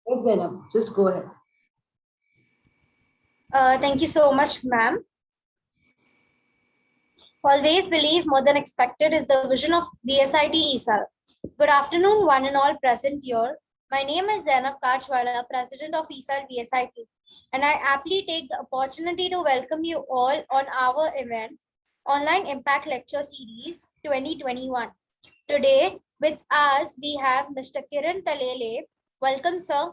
Yes, Zainab, just go ahead. Thank you so much, ma'am. Always believe more than expected is the vision of BSIT ESAL. Good afternoon, one and all present here. My name is Zainab Kachwala, President of ESAL BSIT, and I aptly take the opportunity to welcome you all on our event, Online Impact Lecture Series 2021. Today, with us, we have Mr. Kiran Talele. Welcome, sir.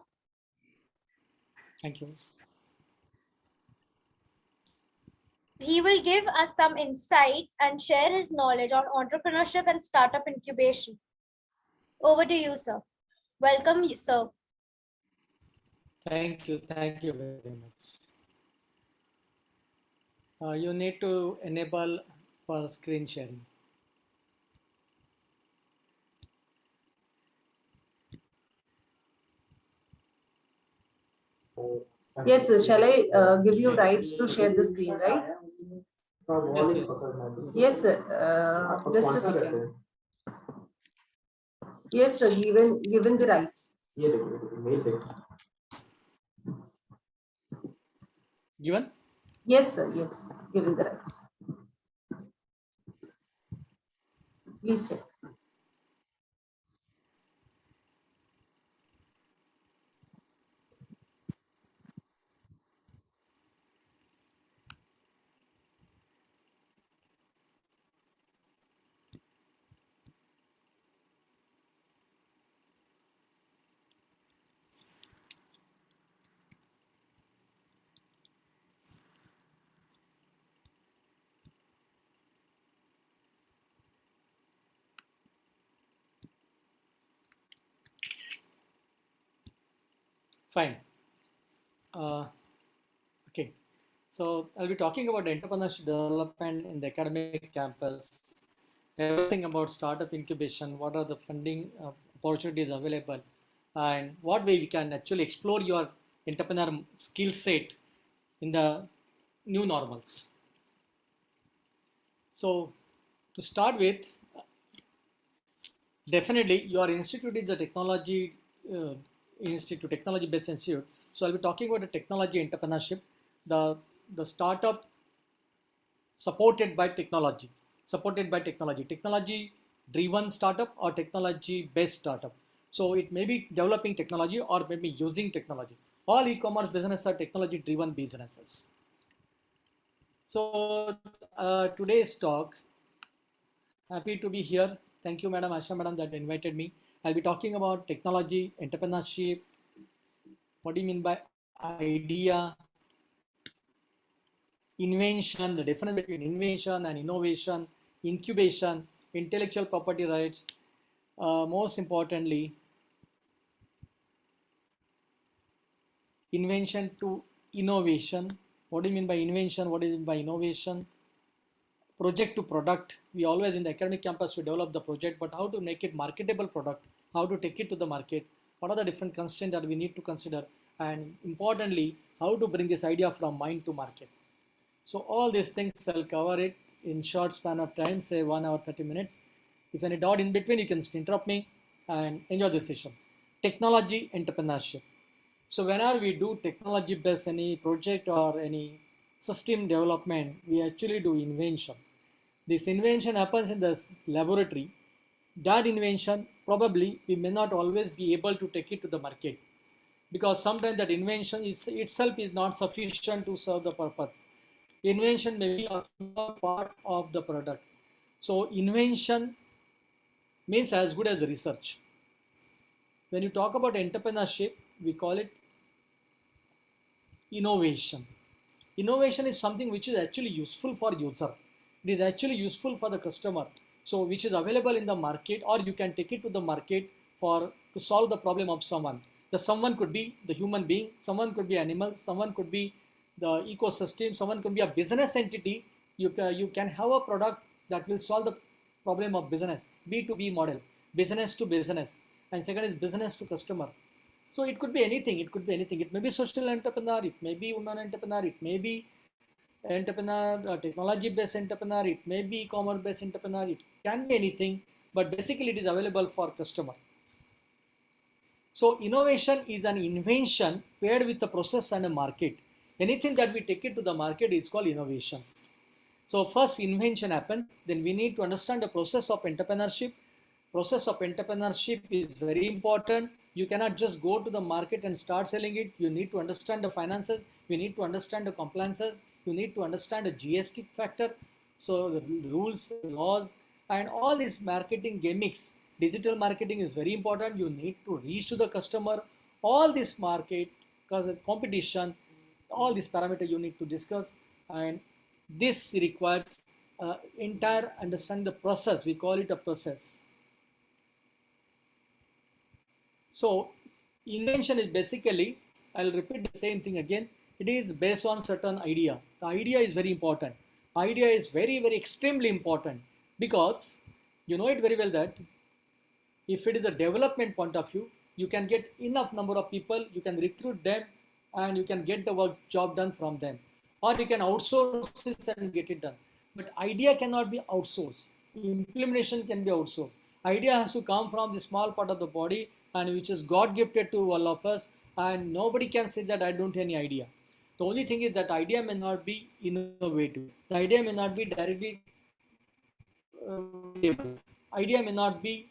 Thank you. He will give us some insights and share his knowledge on entrepreneurship and startup incubation. Over to you, sir. Welcome, sir. Thank you very much. You need to enable for screen sharing. Yes, sir. Shall I give you rights to share the screen, right? Yes, sir. Just a second. Yes, sir. Given the rights. Given? Yes, sir. Yes, given the rights. Please, sir. Fine. Okay. So I'll be talking about entrepreneurship development in the academic campus, everything about startup incubation, what are the funding opportunities available, and what way we can actually explore your entrepreneur skill set in the new normals. So to start with, definitely your institute is a technology institute, technology based institute. So I'll be talking about the technology entrepreneurship, the startup supported by technology, technology driven startup or technology based startup. So it may be developing technology or maybe using technology. All e-commerce businesses are technology driven businesses. So today's talk, happy to be here. Thank you, Madam Asha, Madam, that invited me. I'll be talking about technology, entrepreneurship. What do you mean by idea? Invention, the difference between invention and innovation, incubation, intellectual property rights. Most importantly, invention to innovation. What do you mean by invention? What do you mean by innovation? Project to product. We always in the academic campus we develop the project, but how to make it marketable product? How to take it to the market? What are the different constraints that we need to consider? And importantly, how to bring this idea from mind to market? So all these things I'll cover it in short span of time, say 1 hour 30 minutes. If any doubt in between, you can interrupt me and enjoy this session. Technology entrepreneurship. So whenever we do technology based any project or any system development, we actually do invention. This invention happens in the laboratory. That invention probably we may not always be able to take it to the market, because sometimes that invention is itself is not sufficient to serve the purpose. Invention may be a small part of the product. So invention means as good as research. When you talk about entrepreneurship, we call it innovation. Innovation is something which is actually useful for user. It is actually useful for the customer. So which is available in the market, or you can take it to the market for to solve the problem of someone. The someone could be the human being, someone could be animal, someone could be the ecosystem, someone could be a business entity. You can have a product that will solve the problem of business, B2B model, business to business, and second is business to customer. So it could be anything. It could be anything. It may be social entrepreneur. It may be woman entrepreneur. It may be entrepreneur, technology-based entrepreneur. It may be e-commerce-based entrepreneur. It can be anything, but basically it is available for customer. So innovation is an invention paired with a process and a market. Anything that we take it to the market is called innovation. So first invention happens, then we need to understand the process of entrepreneurship. Process of entrepreneurship is very important. You cannot just go to the market and start selling it. You need to understand the finances. You need to understand the compliances. You need to understand the GST factor. So the rules, laws, and all these marketing gimmicks. Digital marketing is very important. You need to reach to the customer. All this market, competition, all these parameters you need to discuss, and this requires entire understand the process. We call it a process. So invention is basically, I'll repeat the same thing again. It is based on certain idea. The idea is very important. Idea is very, very extremely important, because you know it very well that if it is a development point of view, you can get enough number of people, you can recruit them, and you can get the work job done from them, or you can outsource it and get it done. But idea cannot be outsourced. Implementation can be outsourced. Idea has to come from the small part of the body, and which is God gifted to all of us, and nobody can say that I don't have any idea. The only thing is that idea may not be innovative. The idea may not be directly idea may not be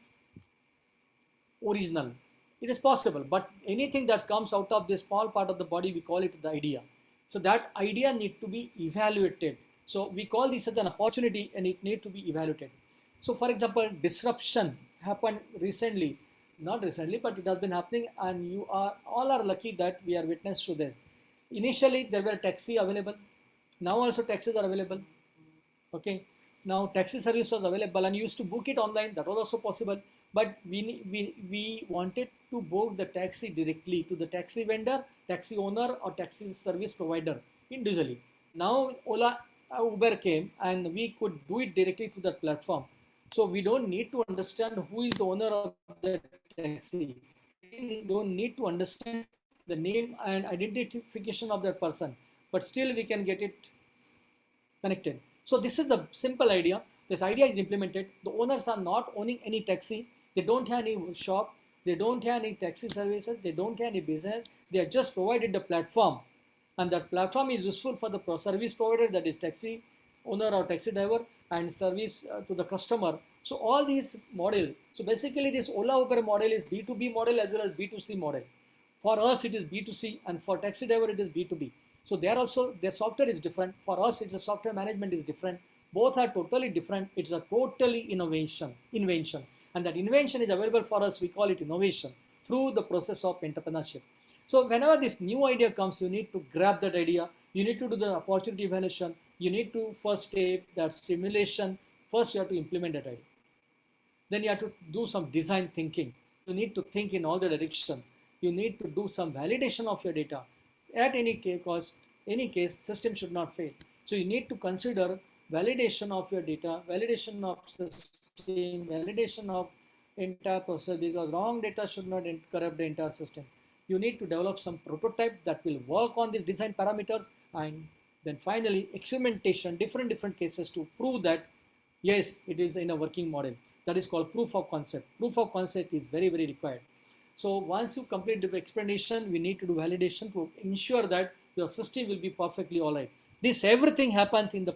original. It is possible, but anything that comes out of this small part of the body, we call it the idea. So that idea need to be evaluated. So we call this as an opportunity, and it need to be evaluated. So for example, disruption happened recently, not recently, but it has been happening, and you are all are lucky that we are witness to this. Initially, there were taxi available. Now also taxis are available. Okay. Now taxi service was available, and you used to book it online. That was also possible. But we wanted to book the taxi directly to the taxi vendor, taxi owner, or taxi service provider individually. Now Ola, Uber came, and we could do it directly to that platform. So we don't need to understand who is the owner of the taxi. We don't need to understand the name and identification of that person, but still we can get it connected. So this is the simple idea. This idea is implemented. The owners are not owning any taxi. They don't have any shop. They don't have any taxi services. They don't have any business. They are just provided the platform, and that platform is useful for the service provider, that is taxi owner or taxi driver, and service to the customer. So all these model. So basically, this Ola Uber model is B2B model as well as B2C model. For us, it is B2C, and for taxi driver, it is B2B. So there also, their software is different. For us, it's a software management is different. Both are totally different. It's a totally invention. And that invention is available for us. We call it innovation through the process of entrepreneurship. So whenever this new idea comes, you need to grab that idea. You need to do the opportunity evaluation. You need to first step that simulation. First, you have to implement that idea. Then you have to do some design thinking. You need to think in all the direction. You need to do some validation of your data. At any case, system should not fail. So you need to consider validation of your data, validation of system, validation of entire process, because wrong data should not corrupt the entire system. You need to develop some prototype that will work on these design parameters, and then finally experimentation, different cases to prove that yes, it is in a working model. That is called proof of concept. Proof of concept is very, very required. So once you complete the explanation, we need to do validation to ensure that your system will be perfectly all right. This everything happens in the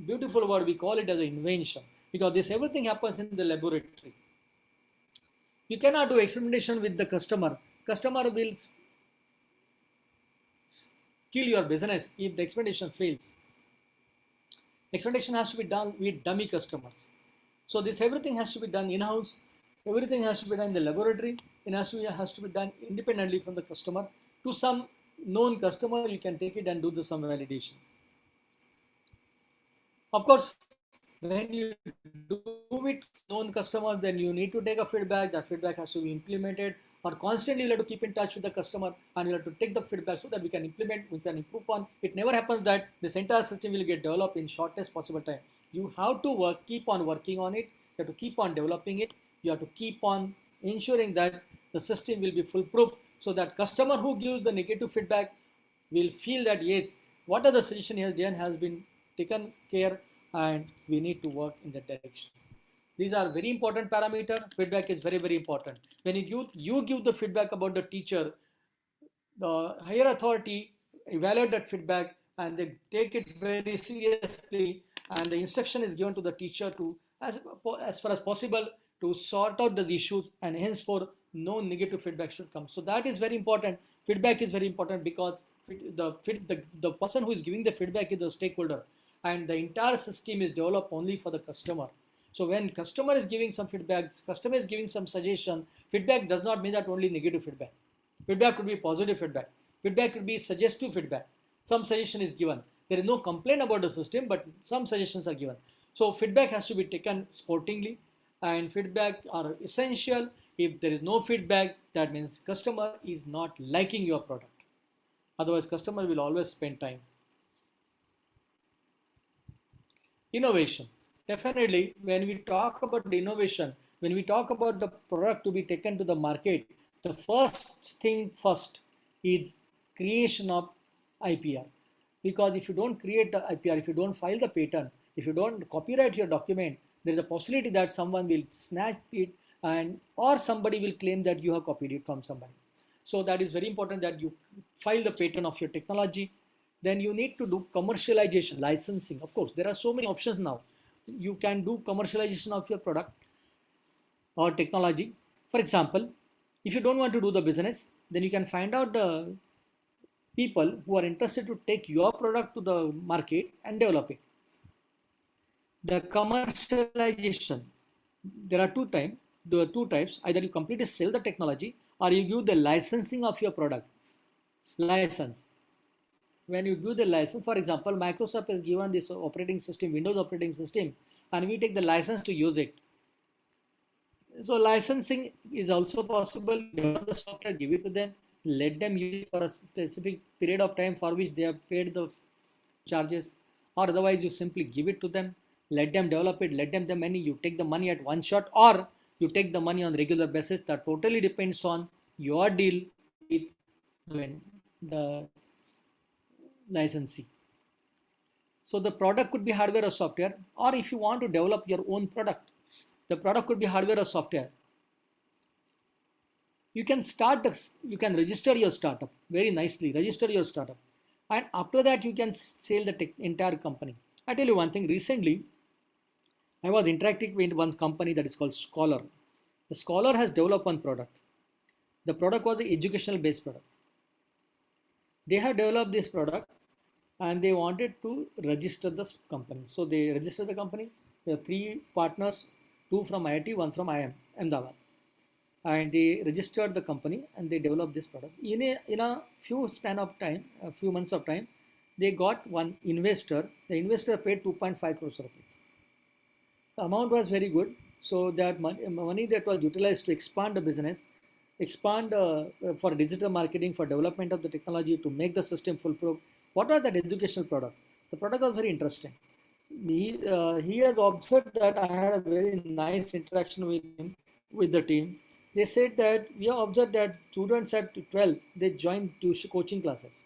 beautiful word, we call it as an invention, because this everything happens in the laboratory. You cannot do experimentation with the customer. Customer will kill your business if the experimentation fails. Experimentation has to be done with dummy customers. So this everything has to be done in-house. Everything has to be done in the laboratory. It has to be done independently from the customer. To some known customer, you can take it and do some validation. Of course, when you do it known customers, then you need to take a feedback. That feedback has to be implemented, or constantly you have to keep in touch with the customer, and you have to take the feedback so that we can implement, we can improve on. It never happens that this entire system will get developed in shortest possible time. You have to keep on working on it. You have to keep on developing it. You have to keep on ensuring that the system will be foolproof, so that customer who gives the negative feedback will feel that yes, what are the suggestion he has done has been taken care, and we need to work in that direction. These are very important parameter. Feedback is very, very important. When you give the feedback about the teacher, the higher authority evaluate that feedback and they take it very seriously, and the instruction is given to the teacher to as far as possible to sort out the issues, and henceforth no negative feedback should come. So that is very important. Feedback is very important because the person who is giving the feedback is the stakeholder, and the entire system is developed only for the customer. So when customer is giving some feedback, customer is giving some suggestion, feedback does not mean that only negative feedback. Feedback could be positive feedback. Feedback could be suggestive feedback. Some suggestion is given. There is no complaint about the system, but some suggestions are given. So feedback has to be taken sportingly, and feedback are essential. If there is no feedback, that means customer is not liking your product. Otherwise, customer will always spend time. Innovation. Definitely, when we talk about the innovation, when we talk about the product to be taken to the market, the first thing first is creation of IPR. Because if you don't create the IPR, if you don't file the patent, if you don't copyright your document, there is a possibility that someone will snatch it, and or somebody will claim that you have copied it from somebody. So that is very important that you file the patent of your technology. Then you need to do commercialization, licensing. Of course, there are so many options now. You can do commercialization of your product or technology. For example, if you don't want to do the business, then you can find out the people who are interested to take your product to the market and develop it. The commercialization, there are two types. Either you completely sell the technology or you give the licensing of your product. License. When you give the license, for example, Microsoft has given this operating system, Windows operating system, and we take the license to use it. So licensing is also possible. Develop the software, give it to them, let them use it for a specific period of time for which they have paid the charges, or otherwise you simply give it to them, let them develop it, let them the money. You take the money at one shot, or you take the money on regular basis. That totally depends on your deal with the licensee. So the product could be hardware or software, or if you want to develop your own product, the product could be hardware or software. You can register your startup very nicely, register your startup. And after that, you can sell the entire company. I tell you one thing, recently, I was interacting with one company that is called Scholar. The Scholar has developed one product. The product was an educational based product. They have developed this product and they wanted to register this company. So they registered the company. There are 3 partners, 2 from IIT, 1 from IIM, Ahmedabad. And they registered the company and they developed this product. In a few months of time, they got one investor. The investor paid 2.5 crores rupees. The amount was very good. So that money that was utilized to expand the business, expand for digital marketing, for development of the technology to make the system foolproof. What was that educational product? The product was very interesting. He has observed that I had a very nice interaction with him, with the team. They said that we have observed that students at 12, they join tuition coaching classes.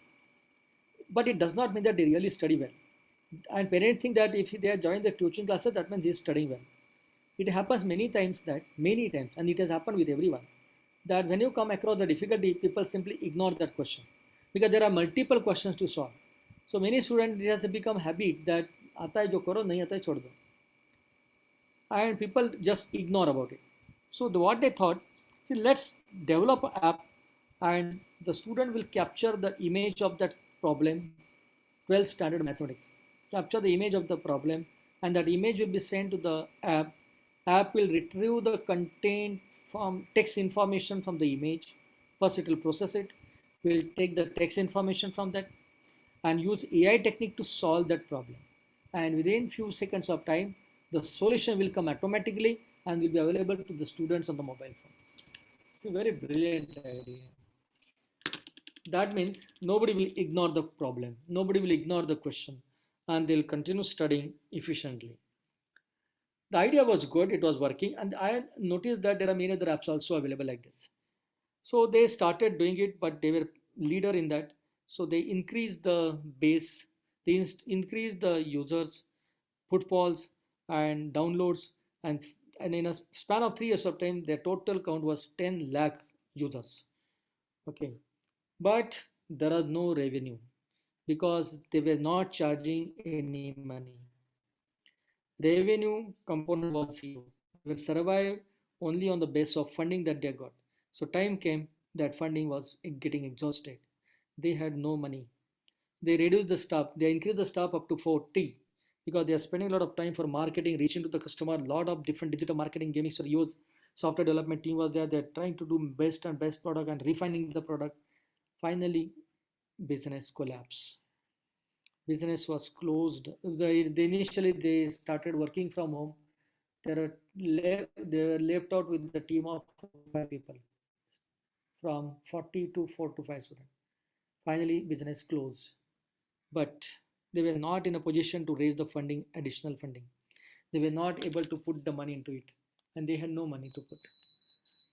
But it does not mean that they really study well. And parents think that if they are joining the tuition classes, that means he is studying well. It happens many times, and it has happened with everyone, that when you come across the difficulty, people simply ignore that question because there are multiple questions to solve. So many students, it has become habit that आता है जो करो नहीं आता है छोड़ दो, and people just ignore about it. So what they thought, see, let's develop an app and the student will capture the image of that problem, 12th standard mathematics, capture the image of the problem, and that image will be sent to the app. App will retrieve the content from text information from the image. First it will process it, will take the text information from that and use AI technique to solve that problem. And within few seconds of time, the solution will come automatically and will be available to the students on the mobile phone. It's a very brilliant idea. That means nobody will ignore the problem, nobody will ignore the question, and they'll continue studying efficiently. The idea was good, it was working, and I noticed that there are many other apps also available like this. So they started doing it, but they were leader in that. So they increased the base, they increased the users, footfalls and downloads, and and in a span of 3 years of time, their total count was 10 lakh users. Okay, but there was no revenue because they were not charging any money. Revenue component was zero. They will survive only on the base of funding that they got. So time came that funding was getting exhausted. They had no money. They reduced the staff. They increased the staff up to 40 because they are spending a lot of time for marketing, reaching to the customer. A lot of different digital marketing gimmicks for use. Software development team was there. They're trying to do best and best product and refining the product. Finally, business collapse. Business was closed. Initially they started working from home. They were left out with the team of 5 people from 40 to 4 to 5 students. Finally, business closed, but they were not in a position to raise the funding, additional funding. They were not able to put the money into it, and they had no money to put.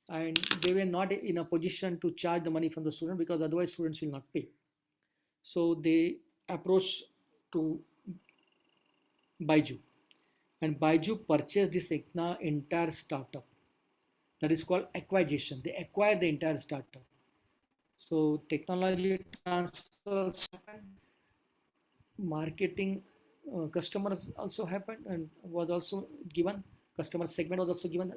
And they were not in a position to charge the money from the student because otherwise students will not pay. So they approached to Baiju, and Baiju purchased this entire startup. That is called acquisition. They acquired the entire startup. So technology transfer happened, marketing customers also happened and was also given. Customer segment was also given,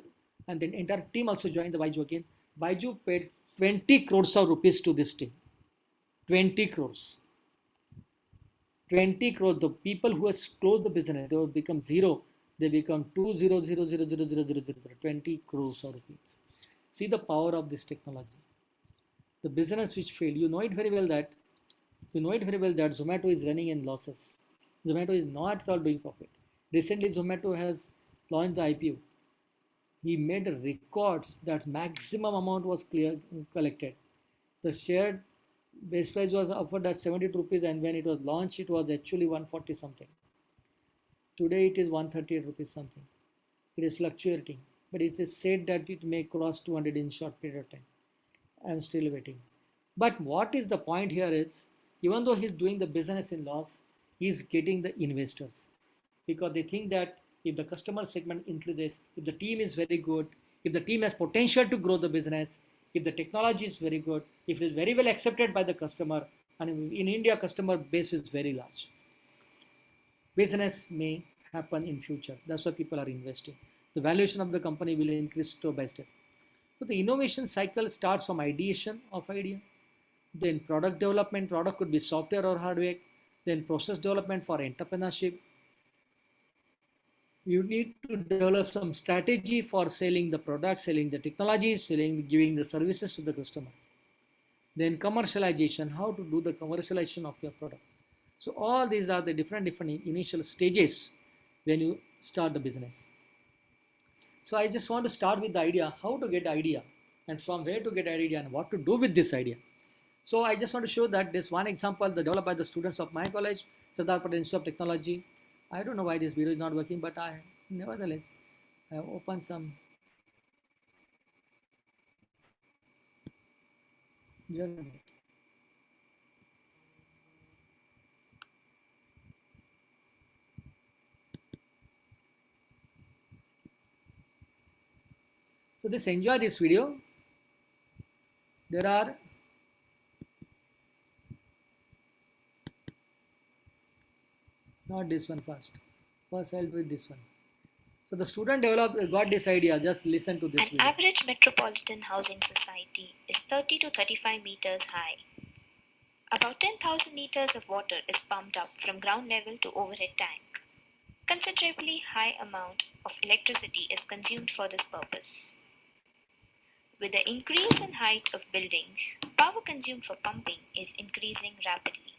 and then entire team also joined the Baiju again. Baiju paid 20 crores of rupees to this team. 20 crores. 20 crores. The people who has closed the business, they will become zero. They become 20 crores of rupees. See the power of this technology. The business which failed, you know it very well that Zomato is running in losses. Zomato is not at all doing profit. Recently, Zomato has launched the IPO. He made records that maximum amount was collected. The share base price was offered at 72 rupees, and when it was launched, it was actually 140 something. Today it is 138 rupees something. It is fluctuating, but it is said that it may cross 200 in short period of time. I am still waiting. But what is the point here is, even though he's doing the business in loss, he's getting the investors because they think that if the customer segment increases, if the team is very good, if the team has potential to grow the business, if the technology is very good, if it is very well accepted by the customer, and in India, customer base is very large. Business may happen in future. That's why people are investing. The valuation of the company will increase step by step. So the innovation cycle starts from ideation of idea, then product development. Product could be software or hardware, then process development for entrepreneurship. You need to develop some strategy for selling the product, selling the technology, giving the services to the customer. Then commercialization, how to do the commercialization of your product. So all these are the different initial stages when you start the business. So I just want to start with the idea, how to get idea, and from where to get idea, and what to do with this idea. So I just want to show that this one example developed by the students of my college, Sardar Patel Institute of Technology. I don't know why this video is not working, but nevertheless, I have opened some. Just a minute. So just enjoy this video. There are not this one first. First I'll do this one. So the student got this idea. Just listen to this An video. average metropolitan housing society is 30 to 35 meters high. About 10,000 liters of water is pumped up from ground level to overhead tank. Considerably high amount of electricity is consumed for this purpose. With the increase in height of buildings, power consumed for pumping is increasing rapidly.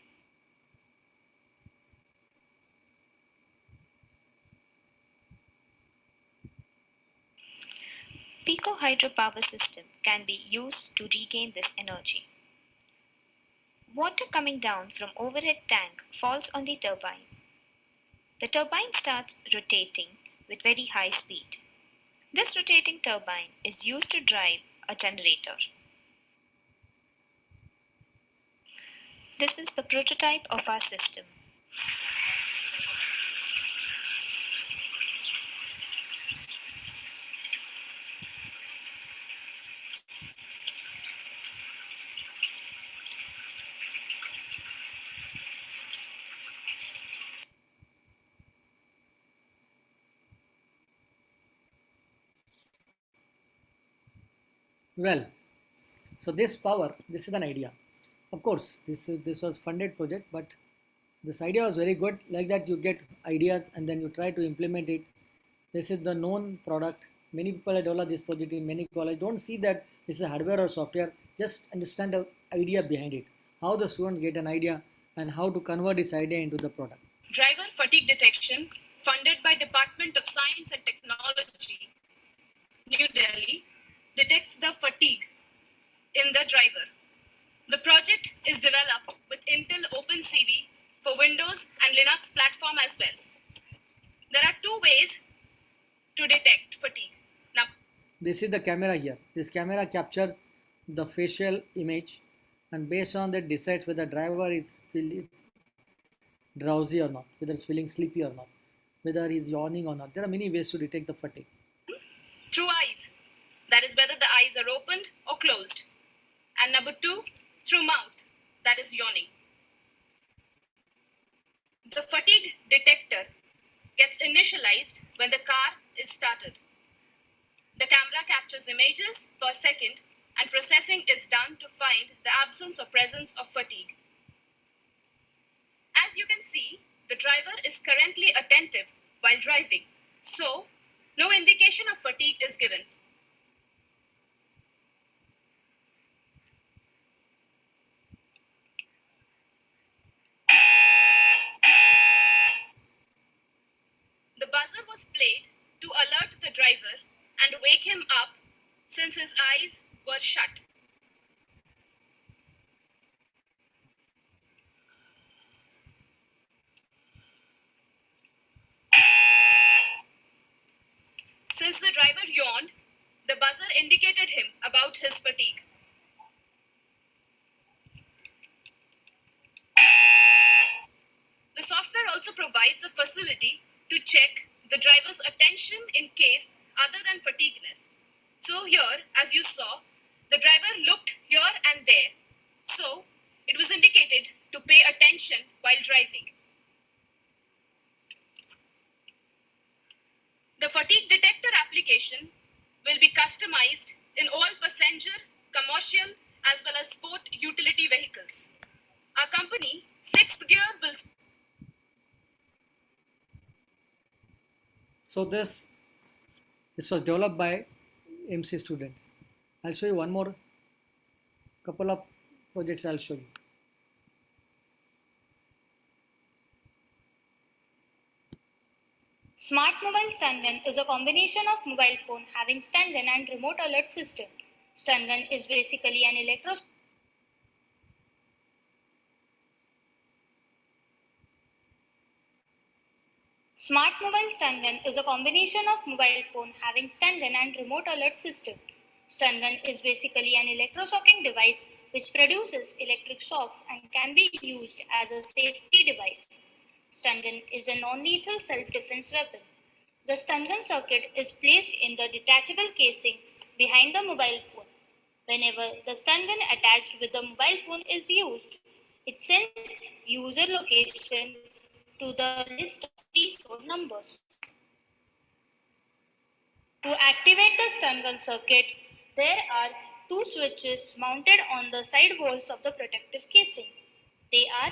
Pico hydropower system can be used to regain this energy. Water coming down from overhead tank falls on the turbine. The turbine starts rotating with very high speed. This rotating turbine is used to drive a generator. This is the prototype of our system. Well, so this power, this is an idea. Of course, this was funded project, but this idea was very good. Like that, you get ideas and then you try to implement it. This is the known product. Many people have developed this project in many colleges. Don't see that this is hardware or software. Just understand the idea behind it. How the students get an idea and how to convert this idea into the product. Driver fatigue detection, funded by Department of Science and Technology, New Delhi, detects the fatigue in the driver. The project is developed with Intel OpenCV for Windows and Linux platform as well. There are two ways to detect fatigue. Now, This is the camera here. This camera captures the facial image and based on that decides whether driver is feeling drowsy or not, whether he's feeling sleepy or not, whether he's yawning or not. There are many ways to detect the fatigue. through eyes, that is whether the eyes are opened or closed. And number two, through mouth, that is yawning. The fatigue detector gets initialized when the car is started. The camera captures images per second and processing is done to find the absence or presence of fatigue. As you can see, the driver is currently attentive while driving, so no indication of fatigue is given. The buzzer was played to alert the driver and wake him up since his eyes were shut. Since the driver yawned, the buzzer indicated him about his fatigue. The software also provides a facility to check the driver's attention in case other than fatigueness. So here, as you saw, the driver looked here and there. So it was indicated to pay attention while driving. The fatigue detector application will be customized in all passenger, commercial, as well as sport utility vehicles. Our company, Sixth Gear, will So this was developed by MC students. I'll show you one more couple of projects I'll show you. Smart Mobile Stun Gun is a combination of mobile phone having stun gun and remote alert system. Stun gun is basically an Smart Mobile Stun Gun is a combination of mobile phone having stun gun and remote alert system. Stun gun is basically an electroshocking device which produces electric shocks and can be used as a safety device. Stun gun is a non-lethal self-defense weapon. The stun gun circuit is placed in the detachable casing behind the mobile phone. Whenever the stun gun attached with the mobile phone is used, it sends user location to the list of pre-stored numbers. To activate the stun gun circuit, there are two switches mounted on the side walls of the protective casing. They are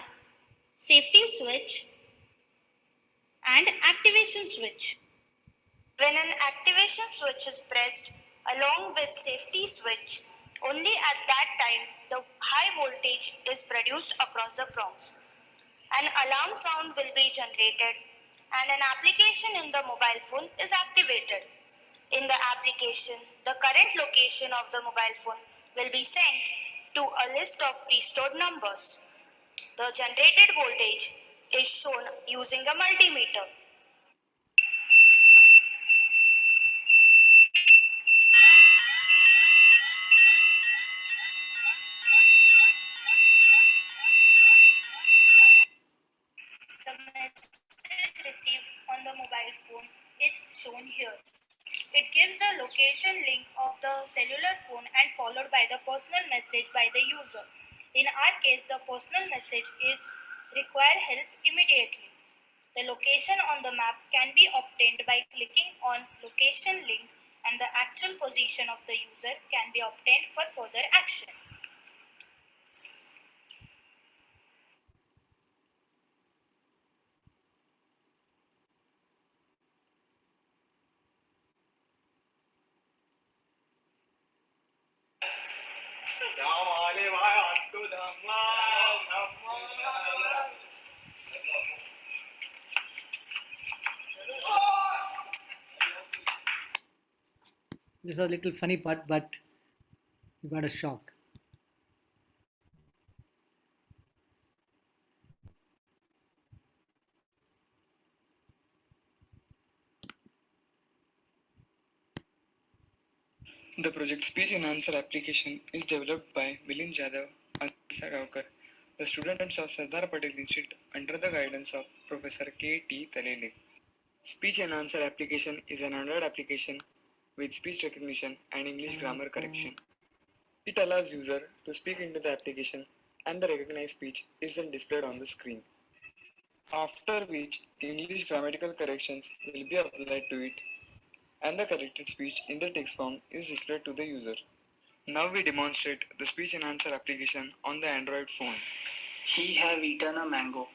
safety switch and activation switch. When an activation switch is pressed along with safety switch, only at that time the high voltage is produced across the prongs. An alarm sound will be generated and an application in the mobile phone is activated. In the application, the current location of the mobile phone will be sent to a list of pre-stored numbers. The generated voltage is shown using a multimeter. The message received on the mobile phone is shown here. It gives the location link of the cellular phone and followed by the personal message by the user. In our case, the personal message is require help immediately. The location on the map can be obtained by clicking on location link and the actual position of the user can be obtained for further action. This was a little funny part, but you got a shock. The project Speech Enhancer application is developed by Milind Jadhav and Sagaukar, the students of Sardar Patel Institute under the guidance of Professor K.T. Talele. Speech Enhancer application is an Android application with speech recognition and English grammar correction. It allows user to speak into the application and the recognized speech is then displayed on the screen. After which English grammatical corrections will be applied to it and the corrected speech in the text form is displayed to the user. Now we demonstrate the speech enhancer application on the Android phone. He have eaten a mango.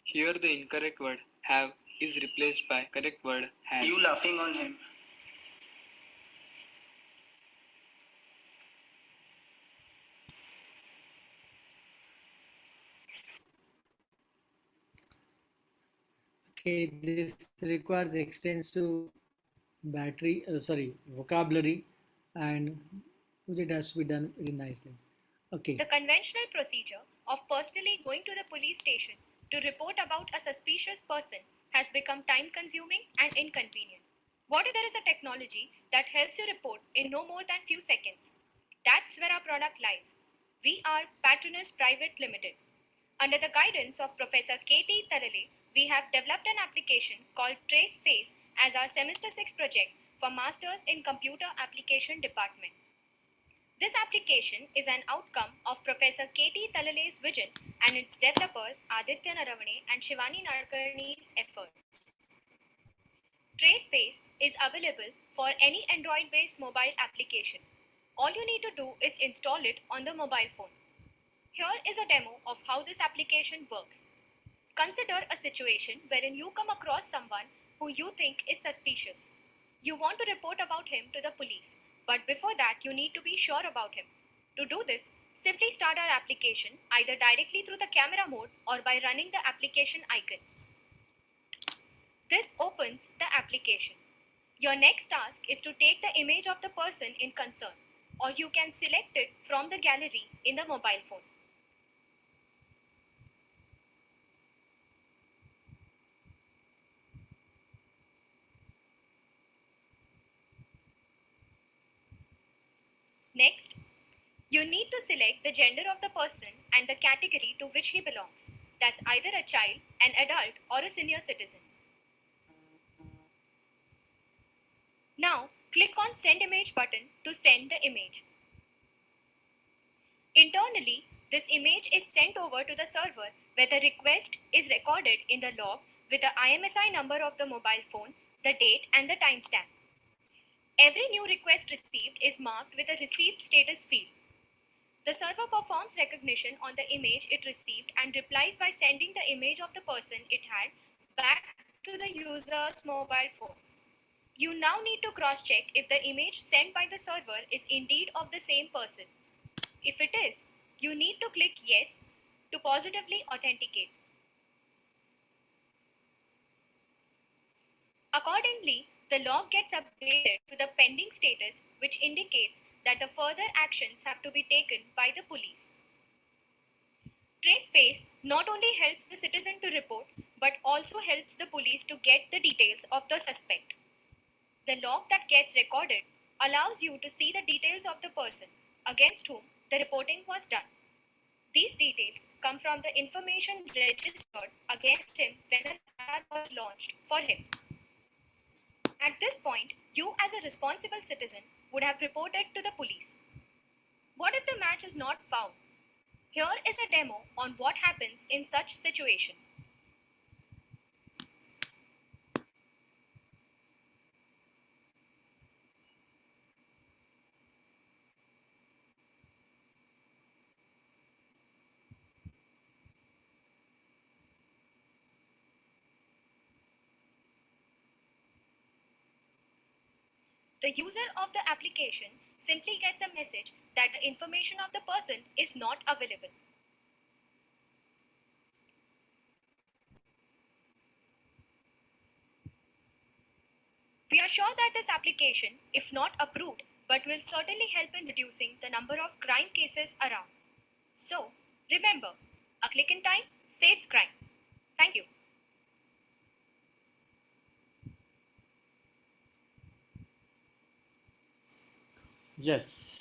Here the incorrect word have is replaced by correct word has. You laughing on him. Okay, this requires extensive vocabulary, and it has to be done very nicely. Okay. The conventional procedure of personally going to the police station to report about a suspicious person has become time consuming and inconvenient. What if there is a technology that helps you report in no more than few seconds? That's where our product lies. We are Patronus Private Limited. Under the guidance of Professor K.T. Talale, we have developed an application called TraceFace as our Semester 6 project for Masters in Computer Application Department. This application is an outcome of Professor K.T. Talale's vision and its developers Aditya Naravane and Shivani Nadkarni's efforts. TraceFace is available for any Android-based mobile application. All you need to do is install it on the mobile phone. Here is a demo of how this application works. Consider a situation wherein you come across someone who you think is suspicious. You want to report about him to the police, but before that you need to be sure about him. To do this, simply start our application either directly through the camera mode or by running the application icon. This opens the application. Your next task is to take the image of the person in concern, or you can select it from the gallery in the mobile phone. Next, you need to select the gender of the person and the category to which he belongs. That's either a child, an adult, or a senior citizen. Now, click on Send Image button to send the image. Internally, this image is sent over to the server where the request is recorded in the log with the IMSI number of the mobile phone, the date, and the timestamp. Every new request received is marked with a received status field. The server performs recognition on the image it received and replies by sending the image of the person it had back to the user's mobile phone. You now need to cross-check if the image sent by the server is indeed of the same person. If it is, you need to click Yes to positively authenticate. Accordingly, the log gets updated to the pending status, which indicates that the further actions have to be taken by the police. TraceFace not only helps the citizen to report, but also helps the police to get the details of the suspect. The log that gets recorded allows you to see the details of the person against whom the reporting was done. These details come from the information registered against him when an FIR was launched for him. At this point, you as a responsible citizen would have reported to the police. What if the match is not found? Here is a demo on what happens in such situation. The user of the application simply gets a message that the information of the person is not available. We are sure that this application, if not approved, but will certainly help in reducing the number of crime cases around. So, remember, a click in time saves crime. Thank you. Yes.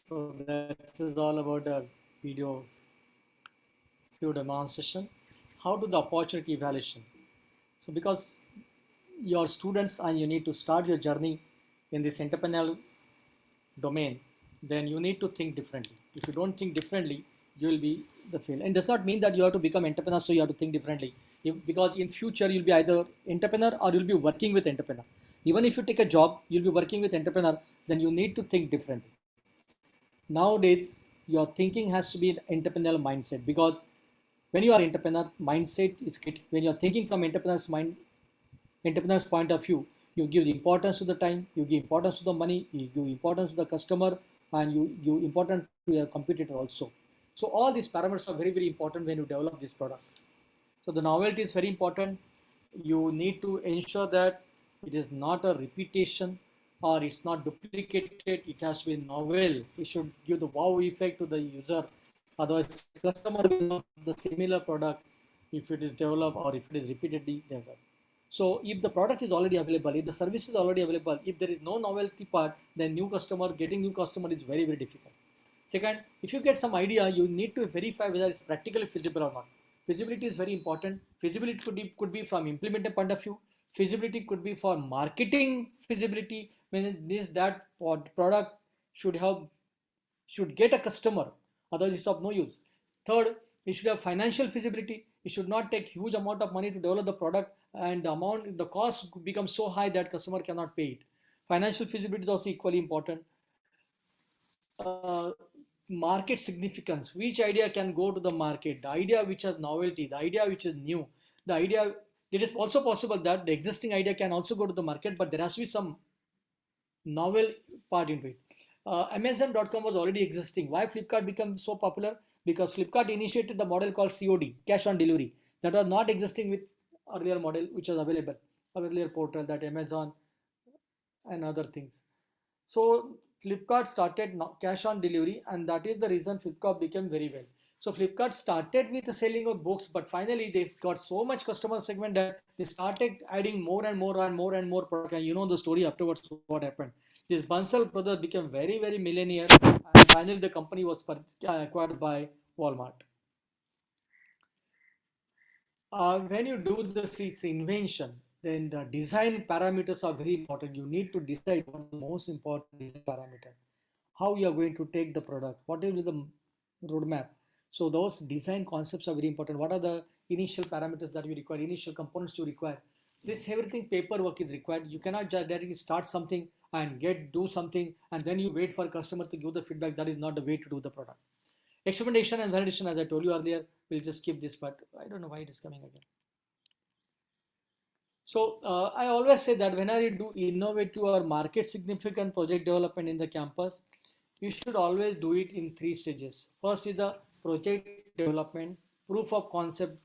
So that is all about the video demonstration. How to the opportunity evaluation. So because your students and you need to start your journey in this entrepreneurial domain, then you need to think differently. If you don't think differently, you will be the fail. And does not mean that you have to become entrepreneur, so you have to think differently. Because in future you'll be either entrepreneur or you'll be working with entrepreneur. Even if you take a job, you'll be working with entrepreneur. Then you need to think differently. Nowadays, your thinking has to be an entrepreneurial mindset, because when you are entrepreneur, mindset is great. When you are thinking from entrepreneur's point of view, you give the importance to the time, you give importance to the money, you give importance to the customer, and you give importance to your competitor also. So all these parameters are very, very important when you develop this product. So the novelty is very important. You need to ensure that it is not a repetition or it's not duplicated. It has to be novel. It should give the wow effect to the user. Otherwise, customer will not the similar product if it is developed or if it is repeatedly developed. So if the product is already available, if the service is already available, if there is no novelty part, then getting new customer is very, very difficult. Second, if you get some idea, you need to verify whether it's practically feasible or not. Feasibility is very important. Feasibility could be from implementation point of view. Feasibility could be for marketing feasibility, when this that product should get a customer, otherwise it's of no use. Third, it should have financial feasibility. It should not take huge amount of money to develop the product, and the cost becomes so high that customer cannot pay it. Financial feasibility is also equally important. uh, Market significance, which idea can go to the market, the idea which has novelty, the idea which is new, the idea. It is also possible that the existing idea can also go to the market, but there has to be some novel part into it. Amazon.com was already existing. Why Flipkart became so popular? Because Flipkart initiated the model called COD, cash on delivery, that was not existing with earlier model which was available, earlier portal, that Amazon and other things. So Flipkart started cash on delivery, and that is the reason Flipkart became very well. So Flipkart started with the selling of books, but finally they got so much customer segment that they started adding more and more and more and more product. And you know the story afterwards what happened. This Bansal brothers became very, very millionaire, and finally the company was acquired by Walmart. When you do this invention, then the design parameters are very important. You need to decide what the most important design parameter, how you are going to take the product, what is the roadmap. So those design concepts are very important. What are the initial parameters that you require, initial components you require? This everything paperwork is required. You cannot just directly start something and do something and then you wait for a customer to give the feedback. That is not the way to do the product. Experimentation and validation, as I told you earlier, we'll just skip this part. I don't know why it is coming again. So I always say that whenever you do innovative or market significant project development in the campus, you should always do it in 3 stages. First is the project development, proof of concept,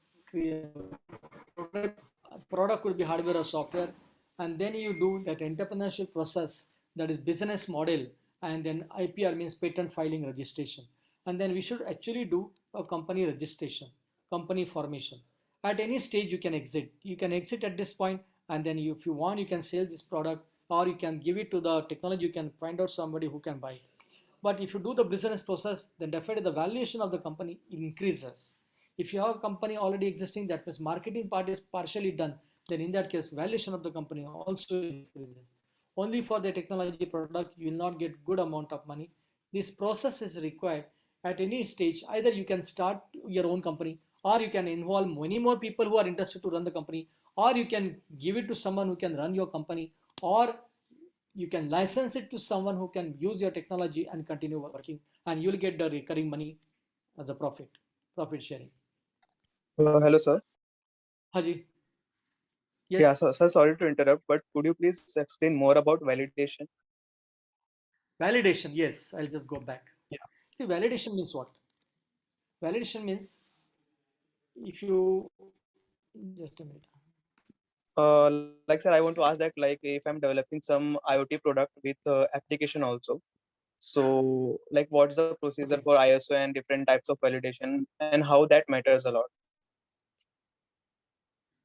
product could be hardware or software, and then you do that entrepreneurship process, that is business model, and then IPR means patent filing registration. And then we should actually do a company registration, company formation. At any stage you can exit. You can exit at this point, and then if you want, you can sell this product or you can give it to the technology, you can find out somebody who can buy it. But if you do the business process, then definitely the valuation of the company increases. If you have a company already existing, that means marketing part is partially done, then in that case, valuation of the company also increases. Only for the technology product, you will not get good amount of money. This process is required at any stage, either you can start your own company, or you can involve many more people who are interested to run the company, or you can give it to someone who can run your company, or you can license it to someone who can use your technology and continue working, and you'll get the recurring money as a profit sharing. Hello, sir. Haji. Yeah, Yes. sir, sorry to interrupt, but could you please explain more about validation? Validation, yes, I'll just go back. Yeah. See, validation means what? Validation means, if you just a minute. Like, sir, I want to ask that, like, if I'm developing some IoT product with application also, so like, what's the procedure Okay. for ISO and different types of validation, and how that matters a lot?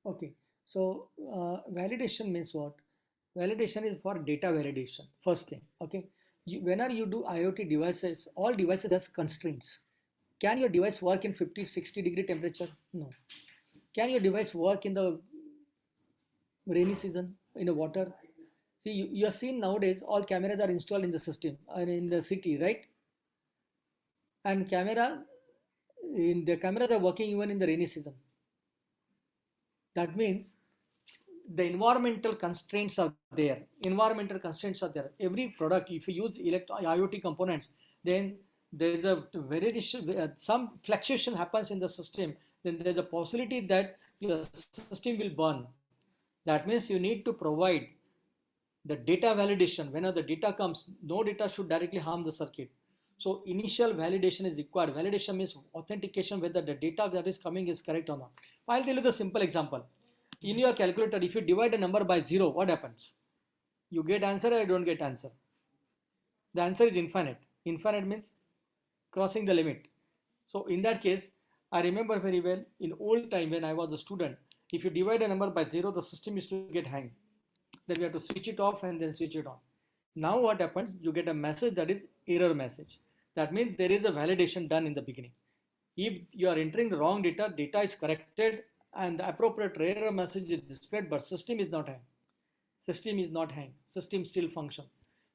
Okay, so validation means what? Validation is for data validation. First thing, okay. Whenever you do IoT devices, all devices has constraints. Can your device work in 50, 60-degree temperature? No. Can your device work in the rainy season in the water? See, you are seeing nowadays all cameras are installed in the system and in the city, right? And the cameras are working even in the rainy season. That means the environmental constraints are there. Environmental constraints are there. Every product, if you use IoT components, then there is a very some fluctuation happens in the system. Then there is a possibility that your system will burn. That means you need to provide the data validation. Whenever the data comes, no data should directly harm the circuit. So initial validation is required. Validation means authentication whether the data that is coming is correct or not. I'll tell you the simple example. In your calculator, if you divide a number by 0, what happens? You get answer or you don't get answer? The answer is infinite. Infinite means crossing the limit. So in that case, I remember very well in old time when I was a student, if you divide a number by 0, the system used to get hang. Then we have to switch it off and then switch it on. Now what happens? You get a message that is error message. That means there is a validation done in the beginning. If you are entering the wrong data, data is corrected and the appropriate error message is displayed, but system is not hang. System is not hang. System still function.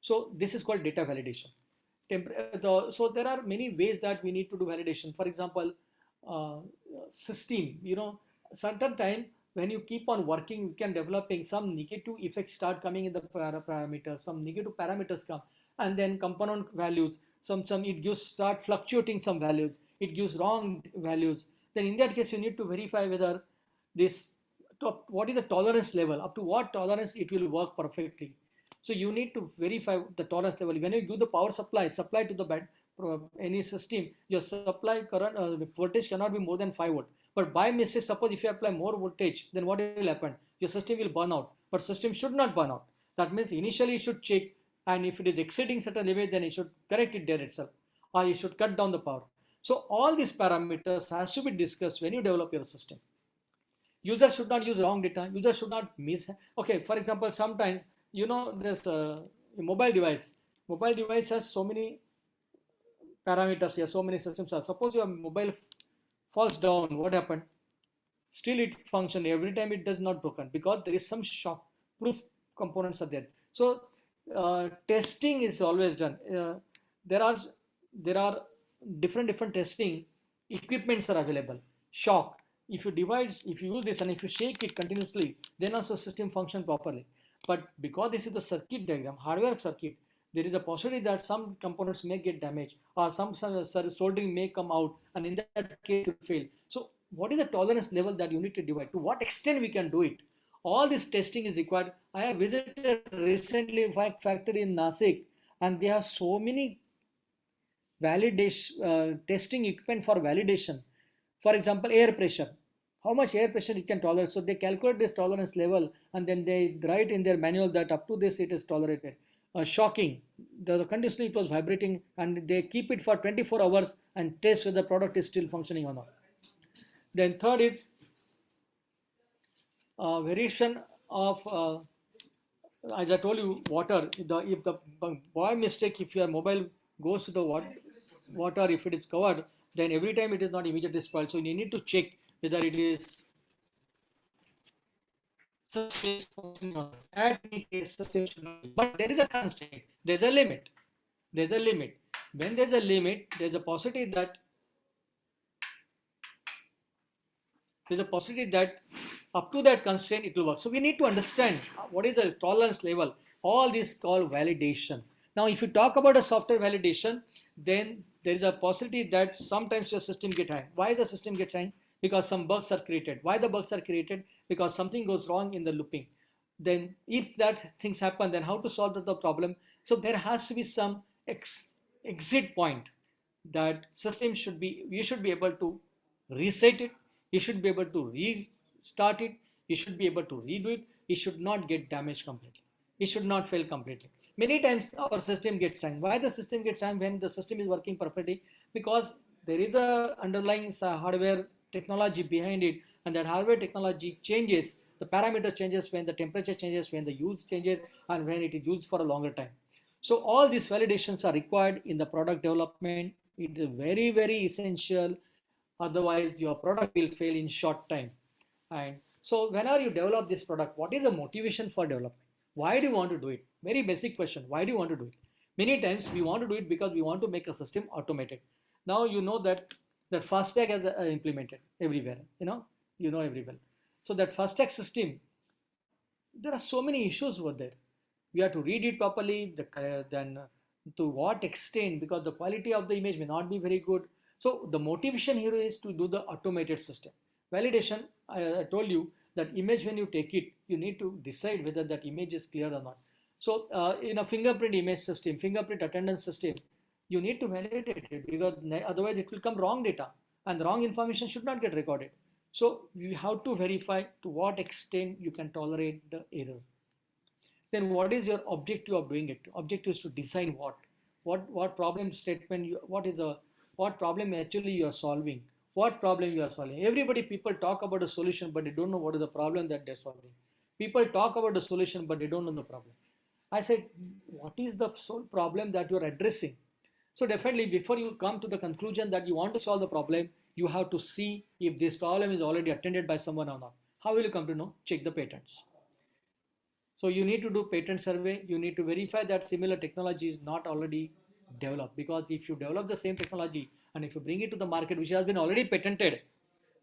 So this is called data validation. So there are many ways that we need to do validation. For example, uh, system, certain time when you keep on working, you can developing some negative effects start coming in the parameters, some negative parameters come, and then component values, some it gives start fluctuating some values, it gives wrong values. Then in that case, you need to verify whether this what is the tolerance level, up to what tolerance it will work perfectly. So you need to verify the tolerance level. When you give the power supply to the any system, your supply current voltage cannot be more than 5 volt. But by mistake, suppose if you apply more voltage, then what will happen? Your system will burn out. But system should not burn out. That means initially it should check, and if it is exceeding certain limit, then it should correct it there itself, or you should cut down the power. So all these parameters has to be discussed when you develop your system. User should not use wrong data. User should not miss. Okay, for example, sometimes this mobile device. Mobile device has so many parameters here, so many systems are. Suppose your mobile falls down, what happened? Still it function every time, it does not broken because there is some shock proof components are there. So testing is always done. There are different testing equipments are available. Shock, if you use this and if you shake it continuously, then also system function properly. But because this is the circuit diagram, hardware circuit, there is a possibility that some components may get damaged, or some soldering may come out, and in that case it will fail. So what is the tolerance level that you need to divide? To what extent we can do it? All this testing is required. I have visited recently factory in Nasik, and they have so many validation testing equipment for validation. For example, air pressure, how much air pressure it can tolerate. So they calculate this tolerance level, and then they write in their manual that up to this it is tolerated. Shocking, continuously it was vibrating, and they keep it for 24 hours and test whether the product is still functioning or not. Then third is variation of as I told you, water. If the by mistake, if your mobile goes to the water, if it is covered, then every time it is not immediately spoiled. So you need to check whether it is functioning or not. At any case, system should not be. But there is a constraint. There's a limit. When there's a limit, there's a possibility that up to that constraint it will work. So we need to understand what is the tolerance level. All this called validation. Now, if you talk about a software validation, then there is a possibility that sometimes your system get hang. Why the system gets hang? Because some bugs are created. Why the bugs are created? Because something goes wrong in the looping. Then if that things happen, then how to solve the problem? So there has to be some exit point that system should be, you should be able to reset it, you should be able to restart it, you should be able to redo it, it should not get damaged completely, it should not fail completely. Many times our system gets hang. Why the system gets hang when the system is working perfectly? Because there is a underlying hardware technology behind it, and that hardware technology changes, the parameter changes when the temperature changes, when the use changes, and when it is used for a longer time. So all these validations are required in the product development. It is very, very essential. Otherwise, your product will fail in short time. And so whenever you develop this product, what is the motivation for development? Why do you want to do it? Very basic question. Why do you want to do it? Many times we want to do it because we want to make a system automated. Now you know that FASTag is implemented everywhere. You know everywhere. So that FASTag system, there are so many issues over there. We have to read it properly. Then to what extent? Because the quality of the image may not be very good. So the motivation here is to do the automated system. Validation, I told you that image, when you take it, you need to decide whether that image is clear or not. So in a fingerprint image system, fingerprint attendance system, you need to validate it, because otherwise it will come wrong data, and the wrong information should not get recorded. So you have to verify to what extent you can tolerate the error. Then what is your objective of doing it? Objective is to design what problem statement what problem actually you are solving. What problem you are solving? People talk about a solution, but they don't know what is the problem that they're solving. People talk about the solution, but they don't know the problem. I said, what is the sole problem that you're addressing? So definitely, before you come to the conclusion that you want to solve the problem, you have to see if this problem is already attended by someone or not. How will you come to know? Check the patents. So you need to do patent survey. You need to verify that similar technology is not already developed, because if you develop the same technology and if you bring it to the market which has been already patented,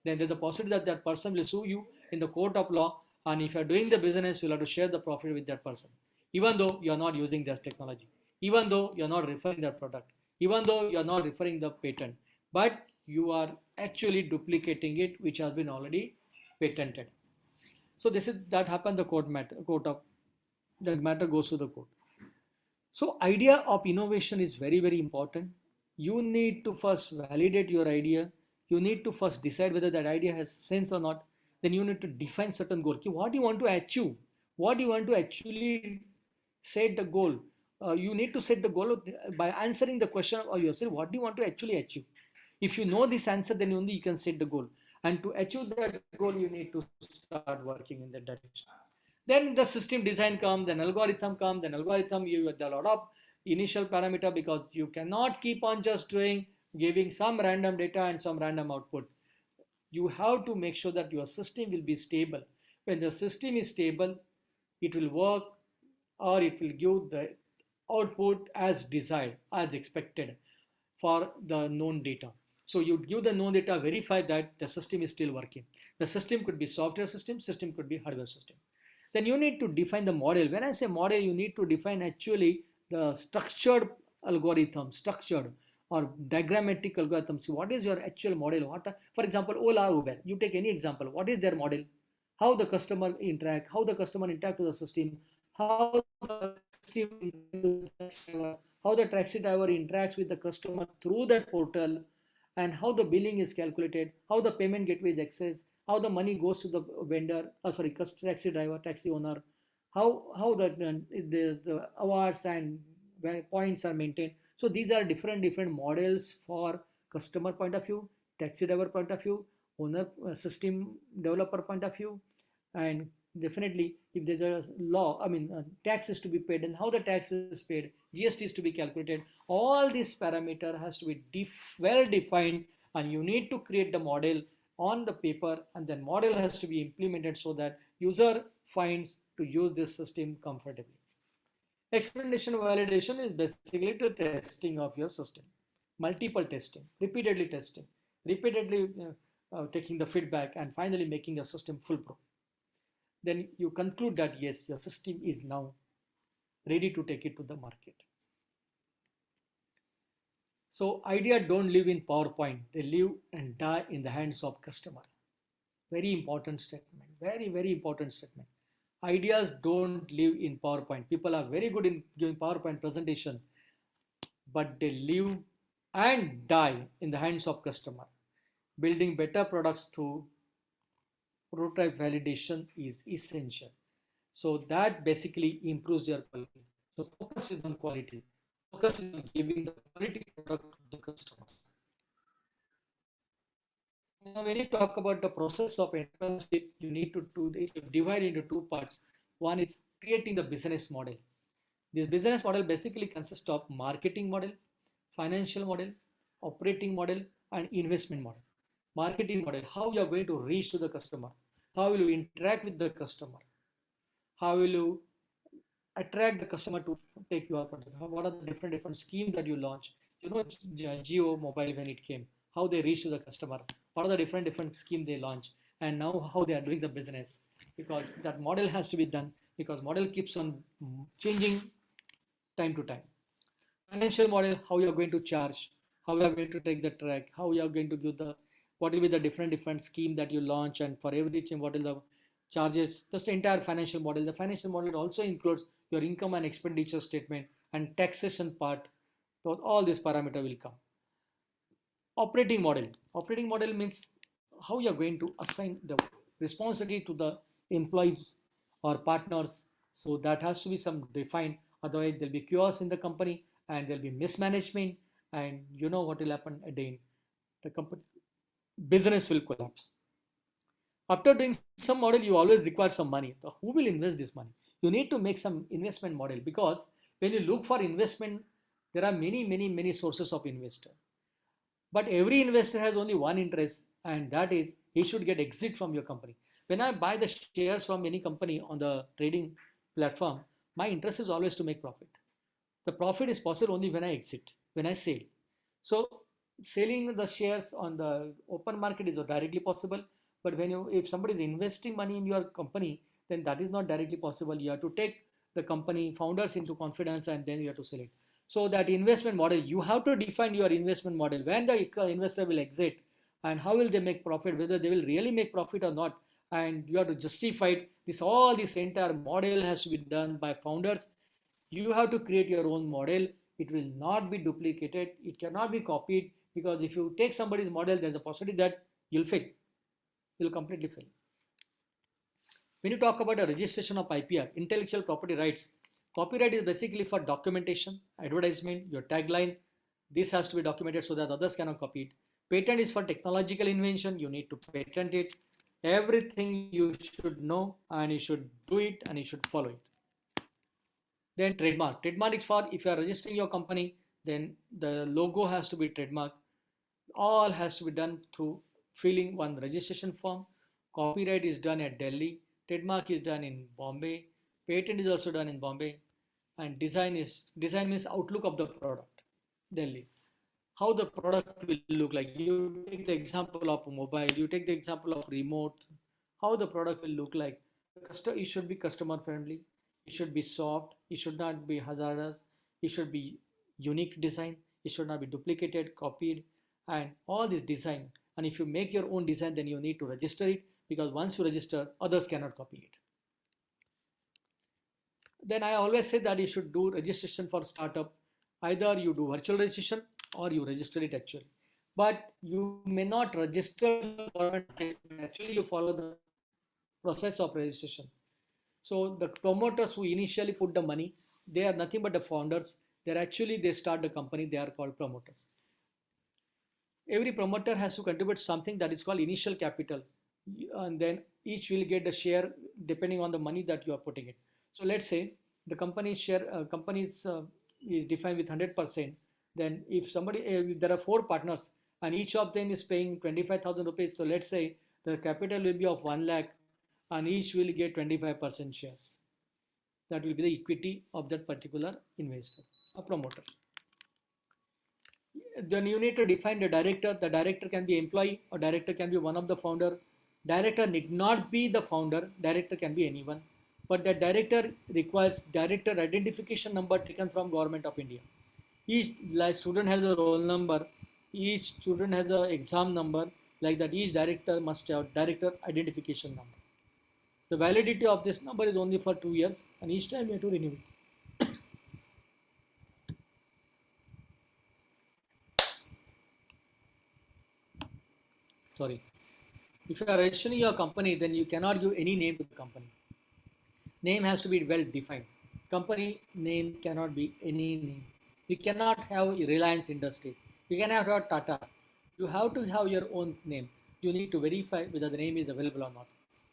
then there's a possibility that that person will sue you in the court of law, and if you're doing the business, you'll have to share the profit with that person, even though you're not using that technology, even though you're not referring that product, even though you're not referring the patent, but you are actually duplicating it which has been already patented. So that happened the the matter goes to the court. So idea of innovation is very, very important. You need to first validate your idea. You need to first decide whether that idea has sense or not. Then you need to define certain goal. What do you want to achieve? What do you want to actually set the goal? You need to set the goal by answering the question of yourself. What do you want to actually achieve? If you know this answer, then only you can set the goal. And to achieve that goal, you need to start working in that direction. Then the system design comes, then algorithm comes, then algorithm, you have a lot of initial parameter, because you cannot keep on just giving some random data and some random output. You have to make sure that your system will be stable. When the system is stable, it will work, or it will give the output as desired, as expected for the known data. So you give the known data, verify that the system is still working. The system could be software system could be hardware system. Then you need to define the model. When I say model, you need to define actually the structured algorithm, structured or diagrammatic algorithms. What is your actual model? For example, Ola, Uber, you take any example. What is their model? How the customer interact, with the system, how the taxi driver interacts with the customer through that portal, and how the billing is calculated, how the payment gateway is accessed, how the money goes to the vendor, taxi driver, taxi owner, how the hours and points are maintained. So these are different models for customer point of view, taxi driver point of view, owner system developer point of view, and definitely if there's a law, tax is to be paid and how the tax is paid, GST is to be calculated. All this parameter has to be well defined, and you need to create the model on the paper, and then model has to be implemented so that user finds to use this system comfortably. Experimentation validation is basically the testing of your system, multiple testing, repeatedly taking the feedback, and finally making your system foolproof. Then you conclude that yes, your system is now ready to take it to the market. So idea don't live in PowerPoint, they live and die in the hands of customer. Very important statement, very important statement. Ideas don't live in PowerPoint. People are very good in giving PowerPoint presentation, but they live and die in the hands of customer. Building better products through prototype validation is essential. So that basically improves your quality. So focus is on quality. Focus is on giving the quality product to the customer. Now, when you talk about the process of entrepreneurship, you need to do this. You divide into two parts. One is creating the business model. This business model basically consists of marketing model, financial model, operating model, and investment model. Marketing model, how you are going to reach to the customer, how will you interact with the customer, how will you attract the customer to take your product, what are the different schemes that you launch. Geo Mobile, when it came, how they reach to the customer, what are the different schemes they launch, and now how they are doing the business, because that model has to be done, because model keeps on changing time to time. Financial model, how you are going to charge, how you are going to take the track, how you are going to give the, what will be the different scheme that you launch, and for every chain what is the charges. That's the entire financial model. The financial model also includes your income and expenditure statement and taxation part. So all these parameter will come. Operating model means how you are going to assign the responsibility to the employees or partners. So that has to be some defined, otherwise there'll be chaos in the company and there'll be mismanagement, and you know what will happen at the end, the company business will collapse. After doing some model, you always require some money. So who will invest this money? You need to make some investment model, because when you look for investment, there are many sources of investor. But every investor has only one interest, and that is he should get exit from your company. When I buy the shares from any company on the trading platform, my interest is always to make profit. The profit is possible only when I exit, when I sell. So selling the shares on the open market is directly possible, but if somebody is investing money in your company, then that is not directly possible. You have to take the company founders into confidence, and then you have to sell it. So that investment model, you have to define your investment model, when the investor will exit and how will they make profit, whether they will really make profit or not, and you have to justify it. All this entire model has to be done by founders. You have to create your own model. It will not be duplicated, it cannot be copied, because if you take somebody's model, there's a possibility that you'll fail, you'll completely fail. When you talk about a registration of IPR, intellectual property rights, copyright is basically for documentation, advertisement, your tagline. This has to be documented so that others cannot copy it. Patent is for technological invention. You need to patent it. Everything you should know, and you should do it, and you should follow it. Then trademark. Trademark is for if you are registering your company, then the logo has to be trademark. All has to be done through filling one registration form. Copyright is done at Delhi. Trademark is done in Bombay. Patent is also done in Bombay. And design means outlook of the product, Delhi. How the product will look like. You take the example of mobile. You take the example of remote. How the product will look like. It should be customer friendly. It should be soft. It should not be hazardous. It should be unique design. It should not be duplicated, copied, and all this design. And if you make your own design, then you need to register it, because once you register, others cannot copy it. Then I always say that you should do registration for startup. Either you do virtual registration or you register it actually. But you may not register actually you follow the process of registration. So the promoters who initially put the money, they are nothing but the founders. They start the company, they are called promoters. Every promoter has to contribute something that is called initial capital, and then each will get the share depending on the money that you are putting in. So let's say the company is defined with 100%. Then if there are 4 partners and each of them is paying 25,000 rupees, so let's say the capital will be of 1 lakh and each will get 25% shares. That will be the equity of that particular investor or promoter. Then you need to define the director. The director can be employee or director can be one of the founder. Director need not be the founder. Director can be anyone. But the director requires director identification number taken from Government of India. Each like student has a roll number. Each student has a exam number. Like that, each director must have director identification number. The validity of this number is only for 2 years, and each time you have to renew it. Sorry. If you are registering your company, then you cannot give any name to the company. Name has to be well defined. Company name cannot be any name. You cannot have Reliance Industries. You cannot have Tata. You have to have your own name. You need to verify whether the name is available or not.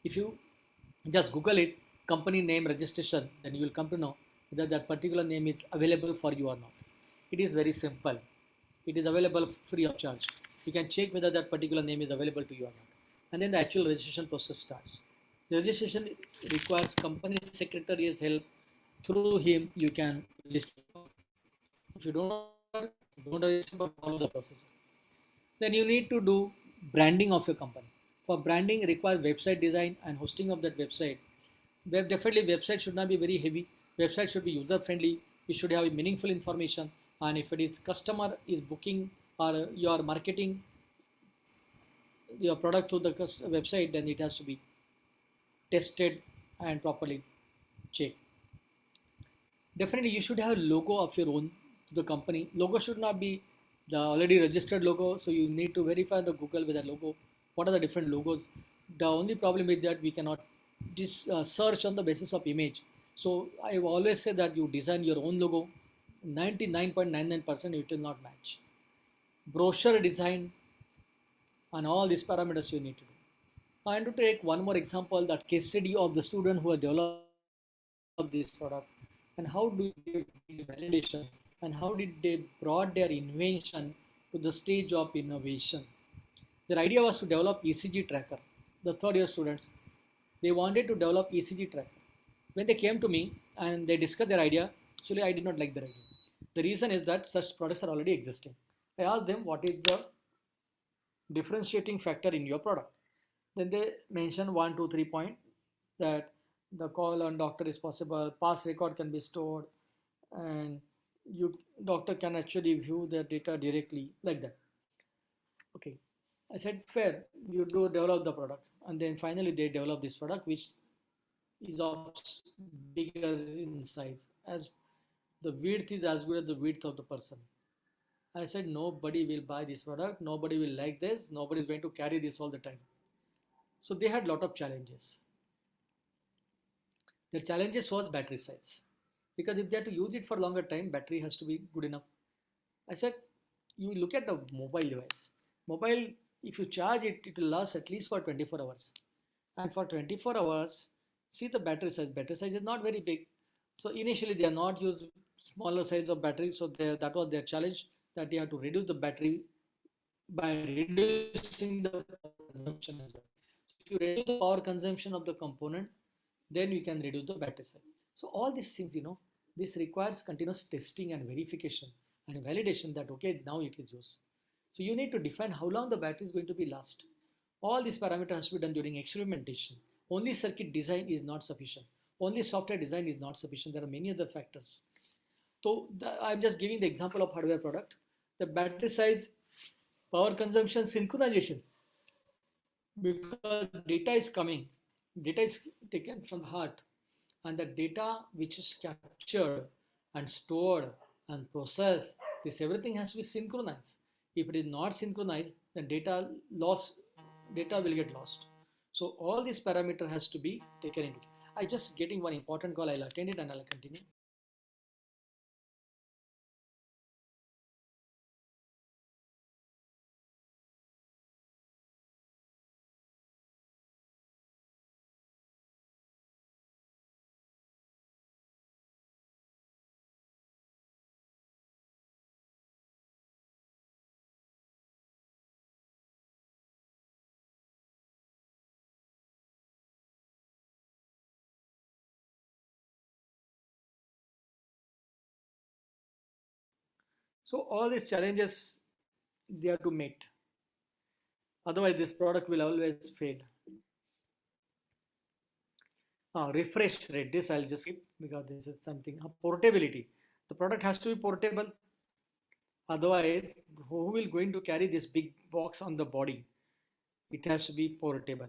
If you just Google it, company name registration, then you will come to know whether that particular name is available for you or not. It is very simple. It is available free of charge. You can check whether that particular name is available to you or not. And then the actual registration process starts. The registration requires company secretary's help. Through him, you can register. If you don't register, but follow the procedure. Then you need to do branding of your company. For branding, requires website design and hosting of that website. Definitely, website should not be very heavy. Website should be user friendly. You should have meaningful information. And if it is customer is booking or you are marketing your product through the website, then it has to be tested and properly checked. Definitely, you should have a logo of your own to the company. Logo should not be the already registered logo. So you need to verify the Google with a logo. What are the different logos? The only problem is that we cannot just search on the basis of image. So I always say that you design your own logo. 99.99% it will not match. Brochure design and all these parameters you need to do. I want to take one more example, that case study of the student who has developed this product and how do they do validation and how did they brought their invention to the stage of innovation. Their idea was to develop ECG tracker. The third year students, they wanted to develop ECG tracker. When they came to me and they discussed their idea, actually I did not like their idea. The reason is that such products are already existing. I asked them what is the differentiating factor in your product. Then they mention 1, 2, 3 points, that the call on doctor is possible, past record can be stored, and you doctor can actually view the data directly like that. Okay, I said fair, you do develop the product, and then finally they develop this product which is of bigger in size, as the width is as good as the width of the person. I said nobody will buy this product, nobody will like this, nobody is going to carry this all the time. So they had a lot of challenges. Their challenges was battery size, because if they have to use it for longer time, battery has to be good enough. I said, you look at the mobile device. Mobile, if you charge it, it will last at least for 24 hours. And for 24 hours, see the battery size. Battery size is not very big. So initially they are not used smaller size of battery. So that was their challenge, that they have to reduce the battery by reducing the consumption as well. If you reduce the power consumption of the component, then you can reduce the battery size. So all these things, this requires continuous testing and verification and validation that, okay, now it is used. So you need to define how long the battery is going to be last. All these parameters has to be done during experimentation. Only circuit design is not sufficient. Only software design is not sufficient. There are many other factors. So I'm just giving the example of hardware product. The battery size, power consumption, synchronization. Because data is coming, data is taken from the heart, and the data which is captured and stored and processed, this everything has to be synchronized. If it is not synchronized, then data will get lost. So all these parameter has to be taken into. I just getting one important call. I'll attend it and I'll continue. So all these challenges they have to meet. Otherwise, this product will always fade. Refresh rate. This I'll just skip because this is something. Portability. The product has to be portable. Otherwise, who will going to carry this big box on the body? It has to be portable.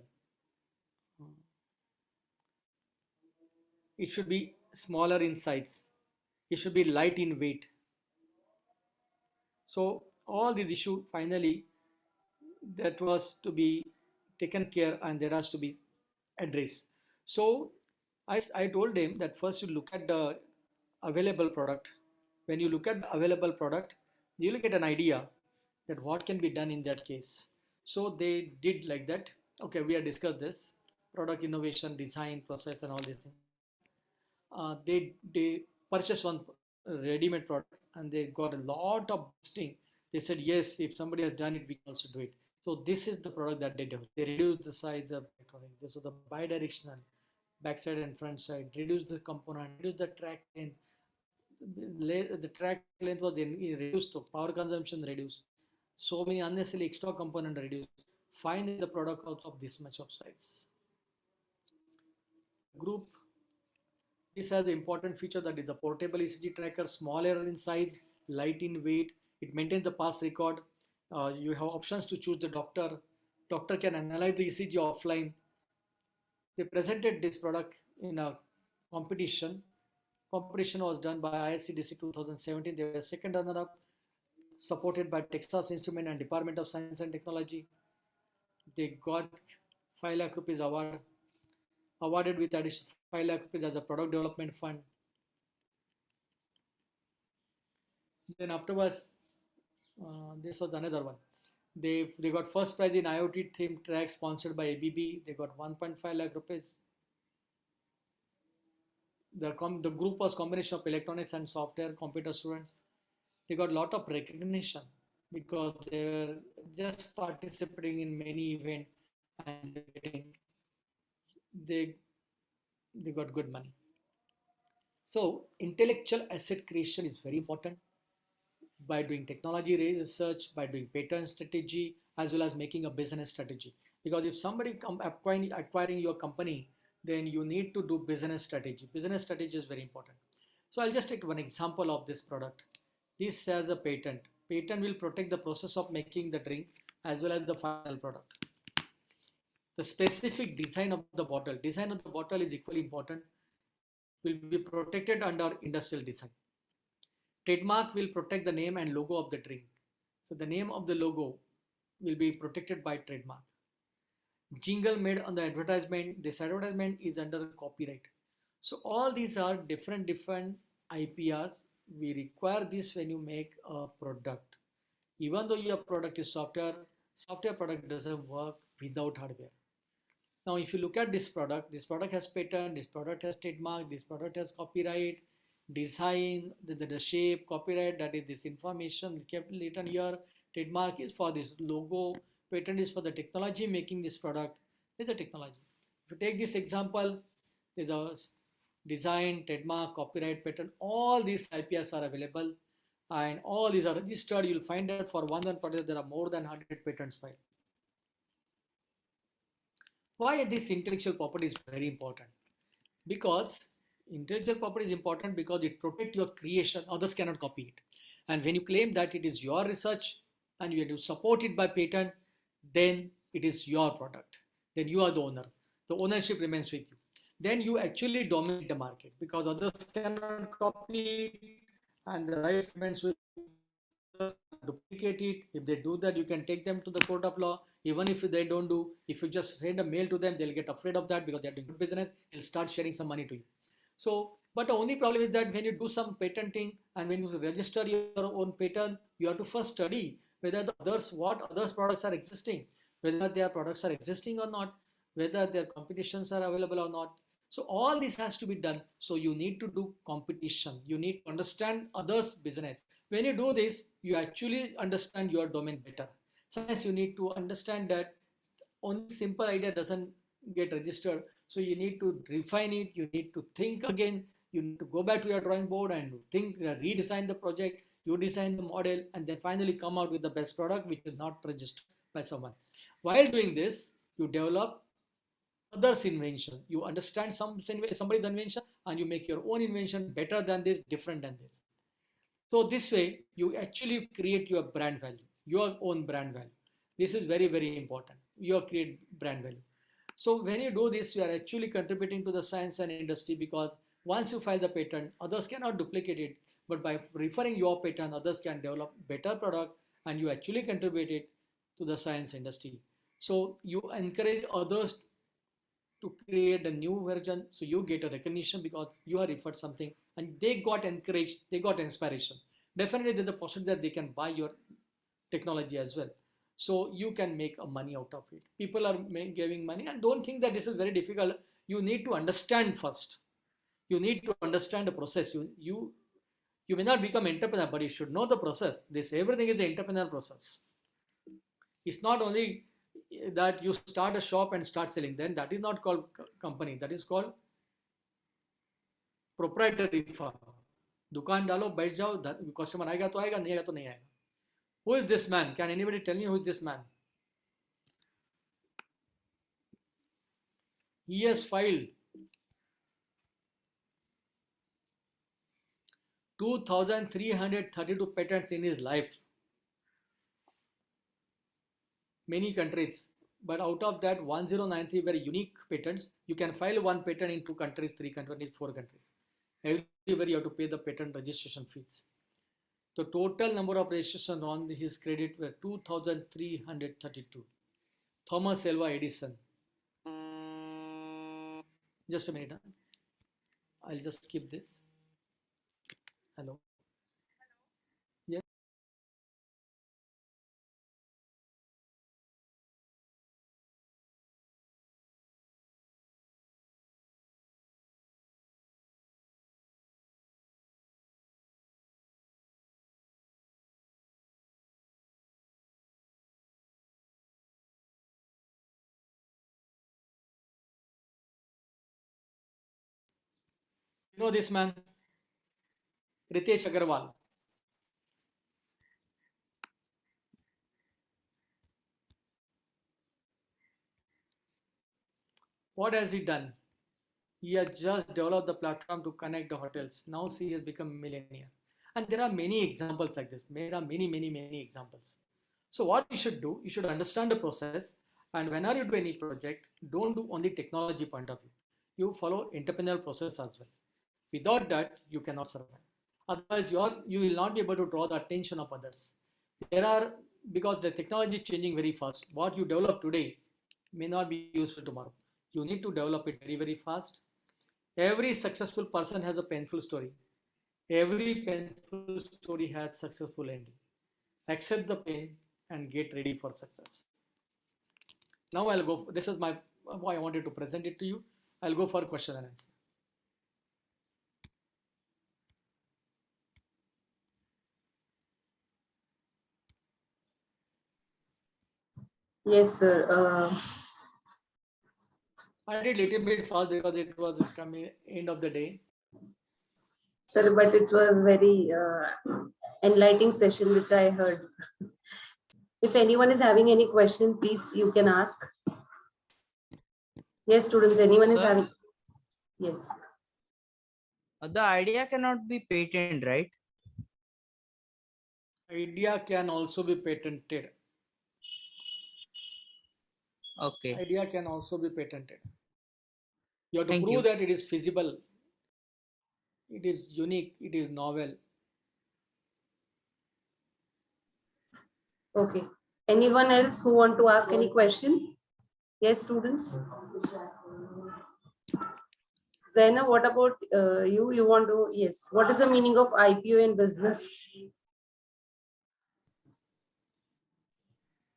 It should be smaller in size. It should be light in weight. So all these issues finally that was to be taken care and there has to be addressed. So I told him that first you look at the available product. When you look at the available product, you will get an idea that what can be done in that case. So they did like that. Okay, we have discussed this product innovation, design, process, and all these things. They purchased one ready-made product and they got a lot of boosting. They said yes, if somebody has done it, we can also do it. So this is the product that they developed. They reduced the size of electronic. This was the bi-directional, backside and front side. Reduced the component, reduced the track length. The track length was reduced, so power consumption reduced. So many unnecessary extra component reduced. Finally, the product out of this much of size. Group. This has an important feature that is a portable ECG tracker, smaller in size, light in weight. It maintains the past record. You have options to choose the doctor. Doctor can analyze the ECG offline. They presented this product in a competition. Competition was done by ISCDC 2017. They were second runner-up, supported by Texas Instrument and Department of Science and Technology. They got 5 lakh rupees award, awarded with additional 5 lakh rupees as a product development fund. Then afterwards, this was another one. They got first prize in IoT themed track sponsored by ABB. They got 1.5 lakh rupees. The group was combination of electronics and software computer students. They got a lot of recognition because they were just participating in many events and they got good money. So intellectual asset creation is very important by doing technology research, by doing patent strategy, as well as making a business strategy. Because if somebody acquiring your company, then you need to do business strategy. Business strategy is very important. So I'll just take one example of this product. This has a patent. Patent will protect the process of making the drink as well as the final product. The specific design of the bottle. Design of the bottle is equally important. Will be protected under industrial design. Trademark will protect the name and logo of the drink. So the name of the logo will be protected by trademark. Jingle made on the advertisement. This advertisement is under copyright. So all these are different IPRs. We require this when you make a product. Even though your product is software product doesn't work without hardware. Now, if you look at this product has patent, this product has trademark, this product has copyright, design, the shape, copyright, that is this information kept written here. Trademark is for this logo, patent is for the technology making this product. There's a technology. If you take this example, there's a design, trademark, copyright, patent, all these IPRs are available and all these are registered. You'll find that for one product there are more than 100 patents filed. Why this intellectual property is very important? Because intellectual property is important because it protects your creation, others cannot copy it. And when you claim that it is your research and you have to support it by patent, then it is your product. Then you are the owner. The ownership remains with you. Then you actually dominate the market because others cannot copy it and the rights remains with duplicate it. If they do that, you can take them to the court of law. Even if they don't do, if you just send a mail to them, they'll get afraid of that because they're doing good business. They'll start sharing some money to you. So, but the only problem is that when you do some patenting and when you register your own patent, you have to first study whether what others products are existing, whether their products are existing or not, whether their competitions are available or not. So all this has to be done. So you need to do competition. You need to understand others' business. When you do this, you actually understand your domain better. Sometimes you need to understand that only simple idea doesn't get registered. So you need to refine it. You need to think again. You need to go back to your drawing board and think, redesign the project. You design the model and then finally come out with the best product which is not registered by someone. While doing this, you develop others' invention. You understand somebody's invention and you make your own invention better than this, different than this. So this way, you actually create your brand value, your own brand value. This is very, very important. You create brand value. So when you do this, you are actually contributing to the science and industry, because once you file the patent, others cannot duplicate it. But by referring your patent, others can develop better product, and you actually contribute it to the science industry. So you encourage others to create a new version, so you get a recognition because you have referred something and they got encouraged, they got inspiration. Definitely there's a possibility that they can buy your technology as well, so you can make a money out of it. People are giving money, and don't think that this is very difficult. You need to understand first. You need to understand the process. You may not become entrepreneur, but you should know the process. This everything is the entrepreneur process. It's not only that you start a shop and start selling, then that is not called company, that is called proprietary firm. दुकान डालो, बैठ जाओ, customer आएगा तो आएगा, नहीं आएगा तो नहीं आएगा. Who is this man? Can anybody tell me who is this man? He has filed 2,332 patents in his life. Many countries, but out of that 1093 were unique patents. You can file one patent in 2 countries, 3 countries, 4 countries. Everywhere you have to pay the patent registration fees. The total number of registrations on his credit were 2,332. Thomas Alva Edison. Just a minute. I'll just skip this. Hello. Yes. You know this man, Ritesh Agarwal. What has he done? He has just developed the platform to connect the hotels. Now he has become a millionaire. And there are many examples like this. There are many examples. So what you should do, you should understand the process. And whenever you do any project, don't do only technology point of view. You follow entrepreneurial process as well. Without that, you cannot survive. Otherwise, you will not be able to draw the attention of others. Because the technology is changing very fast. What you develop today may not be useful tomorrow. You need to develop it very, very fast. Every successful person has a painful story. Every painful story has successful ending. Accept the pain and get ready for success. Now I'll go. This is why I wanted to present it to you. I'll go for question and answer. Yes, sir. I did little bit fast because it was coming end of the day. Sir, but it was very enlightening session which I heard. If anyone is having any question, please you can ask. Yes, students, anyone is Sir? having? Yes. The idea cannot be patented, right? Idea can also be patented. Okay. Idea can also be patented. You have to Thank prove you. that it is feasible, it is unique, it is novel. Okay. Anyone else who want to ask any question? Yes, students. Zaina, what about you? You want to, yes. What is the meaning of IPO in business?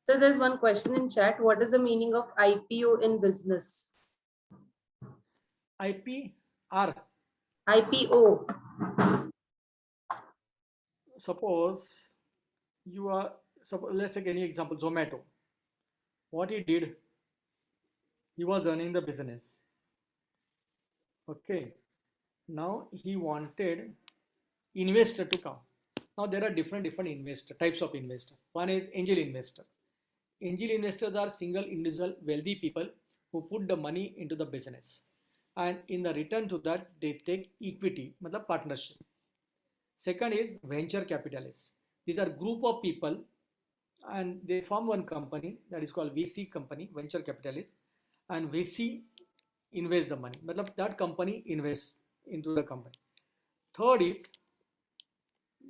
So there's one question in chat. What is the meaning of IPO in business? IPR. IPO. Suppose you are, let's take any example, Zomato. What he did, he was running the business. Okay. Now he wanted investor to come. Now there are different investor types of investor. One is angel investor. Angel investors are single individual wealthy people who put the money into the business, and in the return to that they take equity, matlab partnership. Second is venture capitalists. These are group of people and they form one company that is called VC company, venture capitalist, and VC invest the money. Matlab that company invests into the company. Third is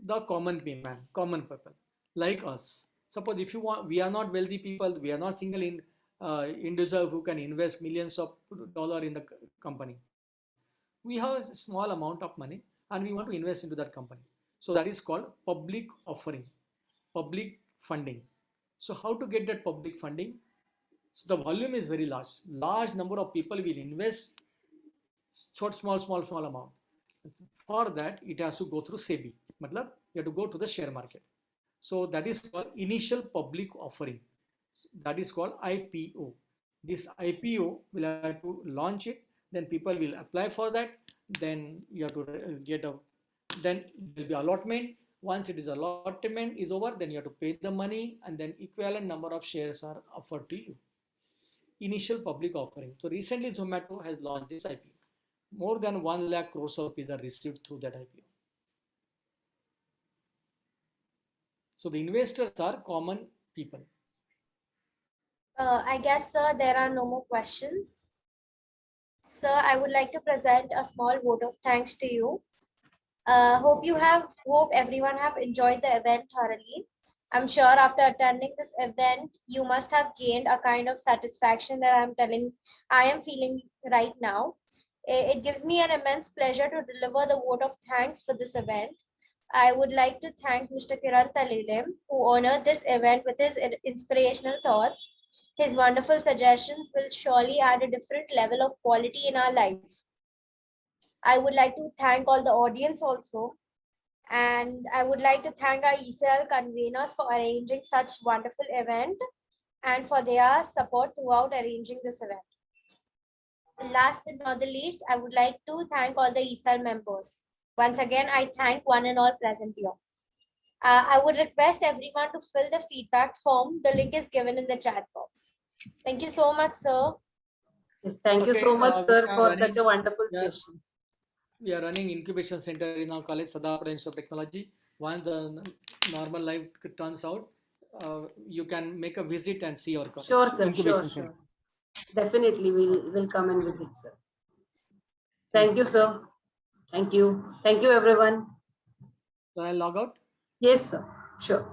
the common man, common people like us. Suppose if you want, we are not wealthy people, we are not single individual who can invest millions of dollar in the company. We have a small amount of money and we want to invest into that company. So that is called public offering, public funding. So how to get that public funding? So the volume is very large. Large number of people will invest small amount. For that, it has to go through SEBI. Matlab, you have to go to the share market. So that is called initial public offering. That is called IPO. This IPO will have to launch it. Then people will apply for that. Then you have to get a. Then there will be allotment. Once it is allotment is over, then you have to pay the money, and then equivalent number of shares are offered to you. Initial public offering. So recently Zomato has launched this IPO. More than 1 lakh crores of rupees are received through that IPO. So the investors are common people. I guess, sir, there are no more questions. Sir, I would like to present a small vote of thanks to you. Hope everyone have enjoyed the event thoroughly. I'm sure after attending this event, you must have gained a kind of satisfaction that I am feeling right now. It gives me an immense pleasure to deliver the vote of thanks for this event. I would like to thank Mr. Kiran Talile, who honored this event with his inspirational thoughts. His wonderful suggestions will surely add a different level of quality in our life. I would like to thank all the audience also. And I would like to thank our ECL conveners for arranging such wonderful event and for their support throughout arranging this event. Last but not the least, I would like to thank all the ECL members. Once again, I thank one and all present here. I would request everyone to fill the feedback form. The link is given in the chat box. Thank you so much, sir. Yes, thank you so much, sir, for such a wonderful session. We are running incubation center in our college, Sadar Institute of Technology. Once the normal life turns out, you can make a visit and see our college. Sure, sir. Incubation Sure. center. Definitely, we'll come and visit, sir. Thank you, sir. Thank you. Thank you, everyone. So I'll log out. Yes, sir. Sure.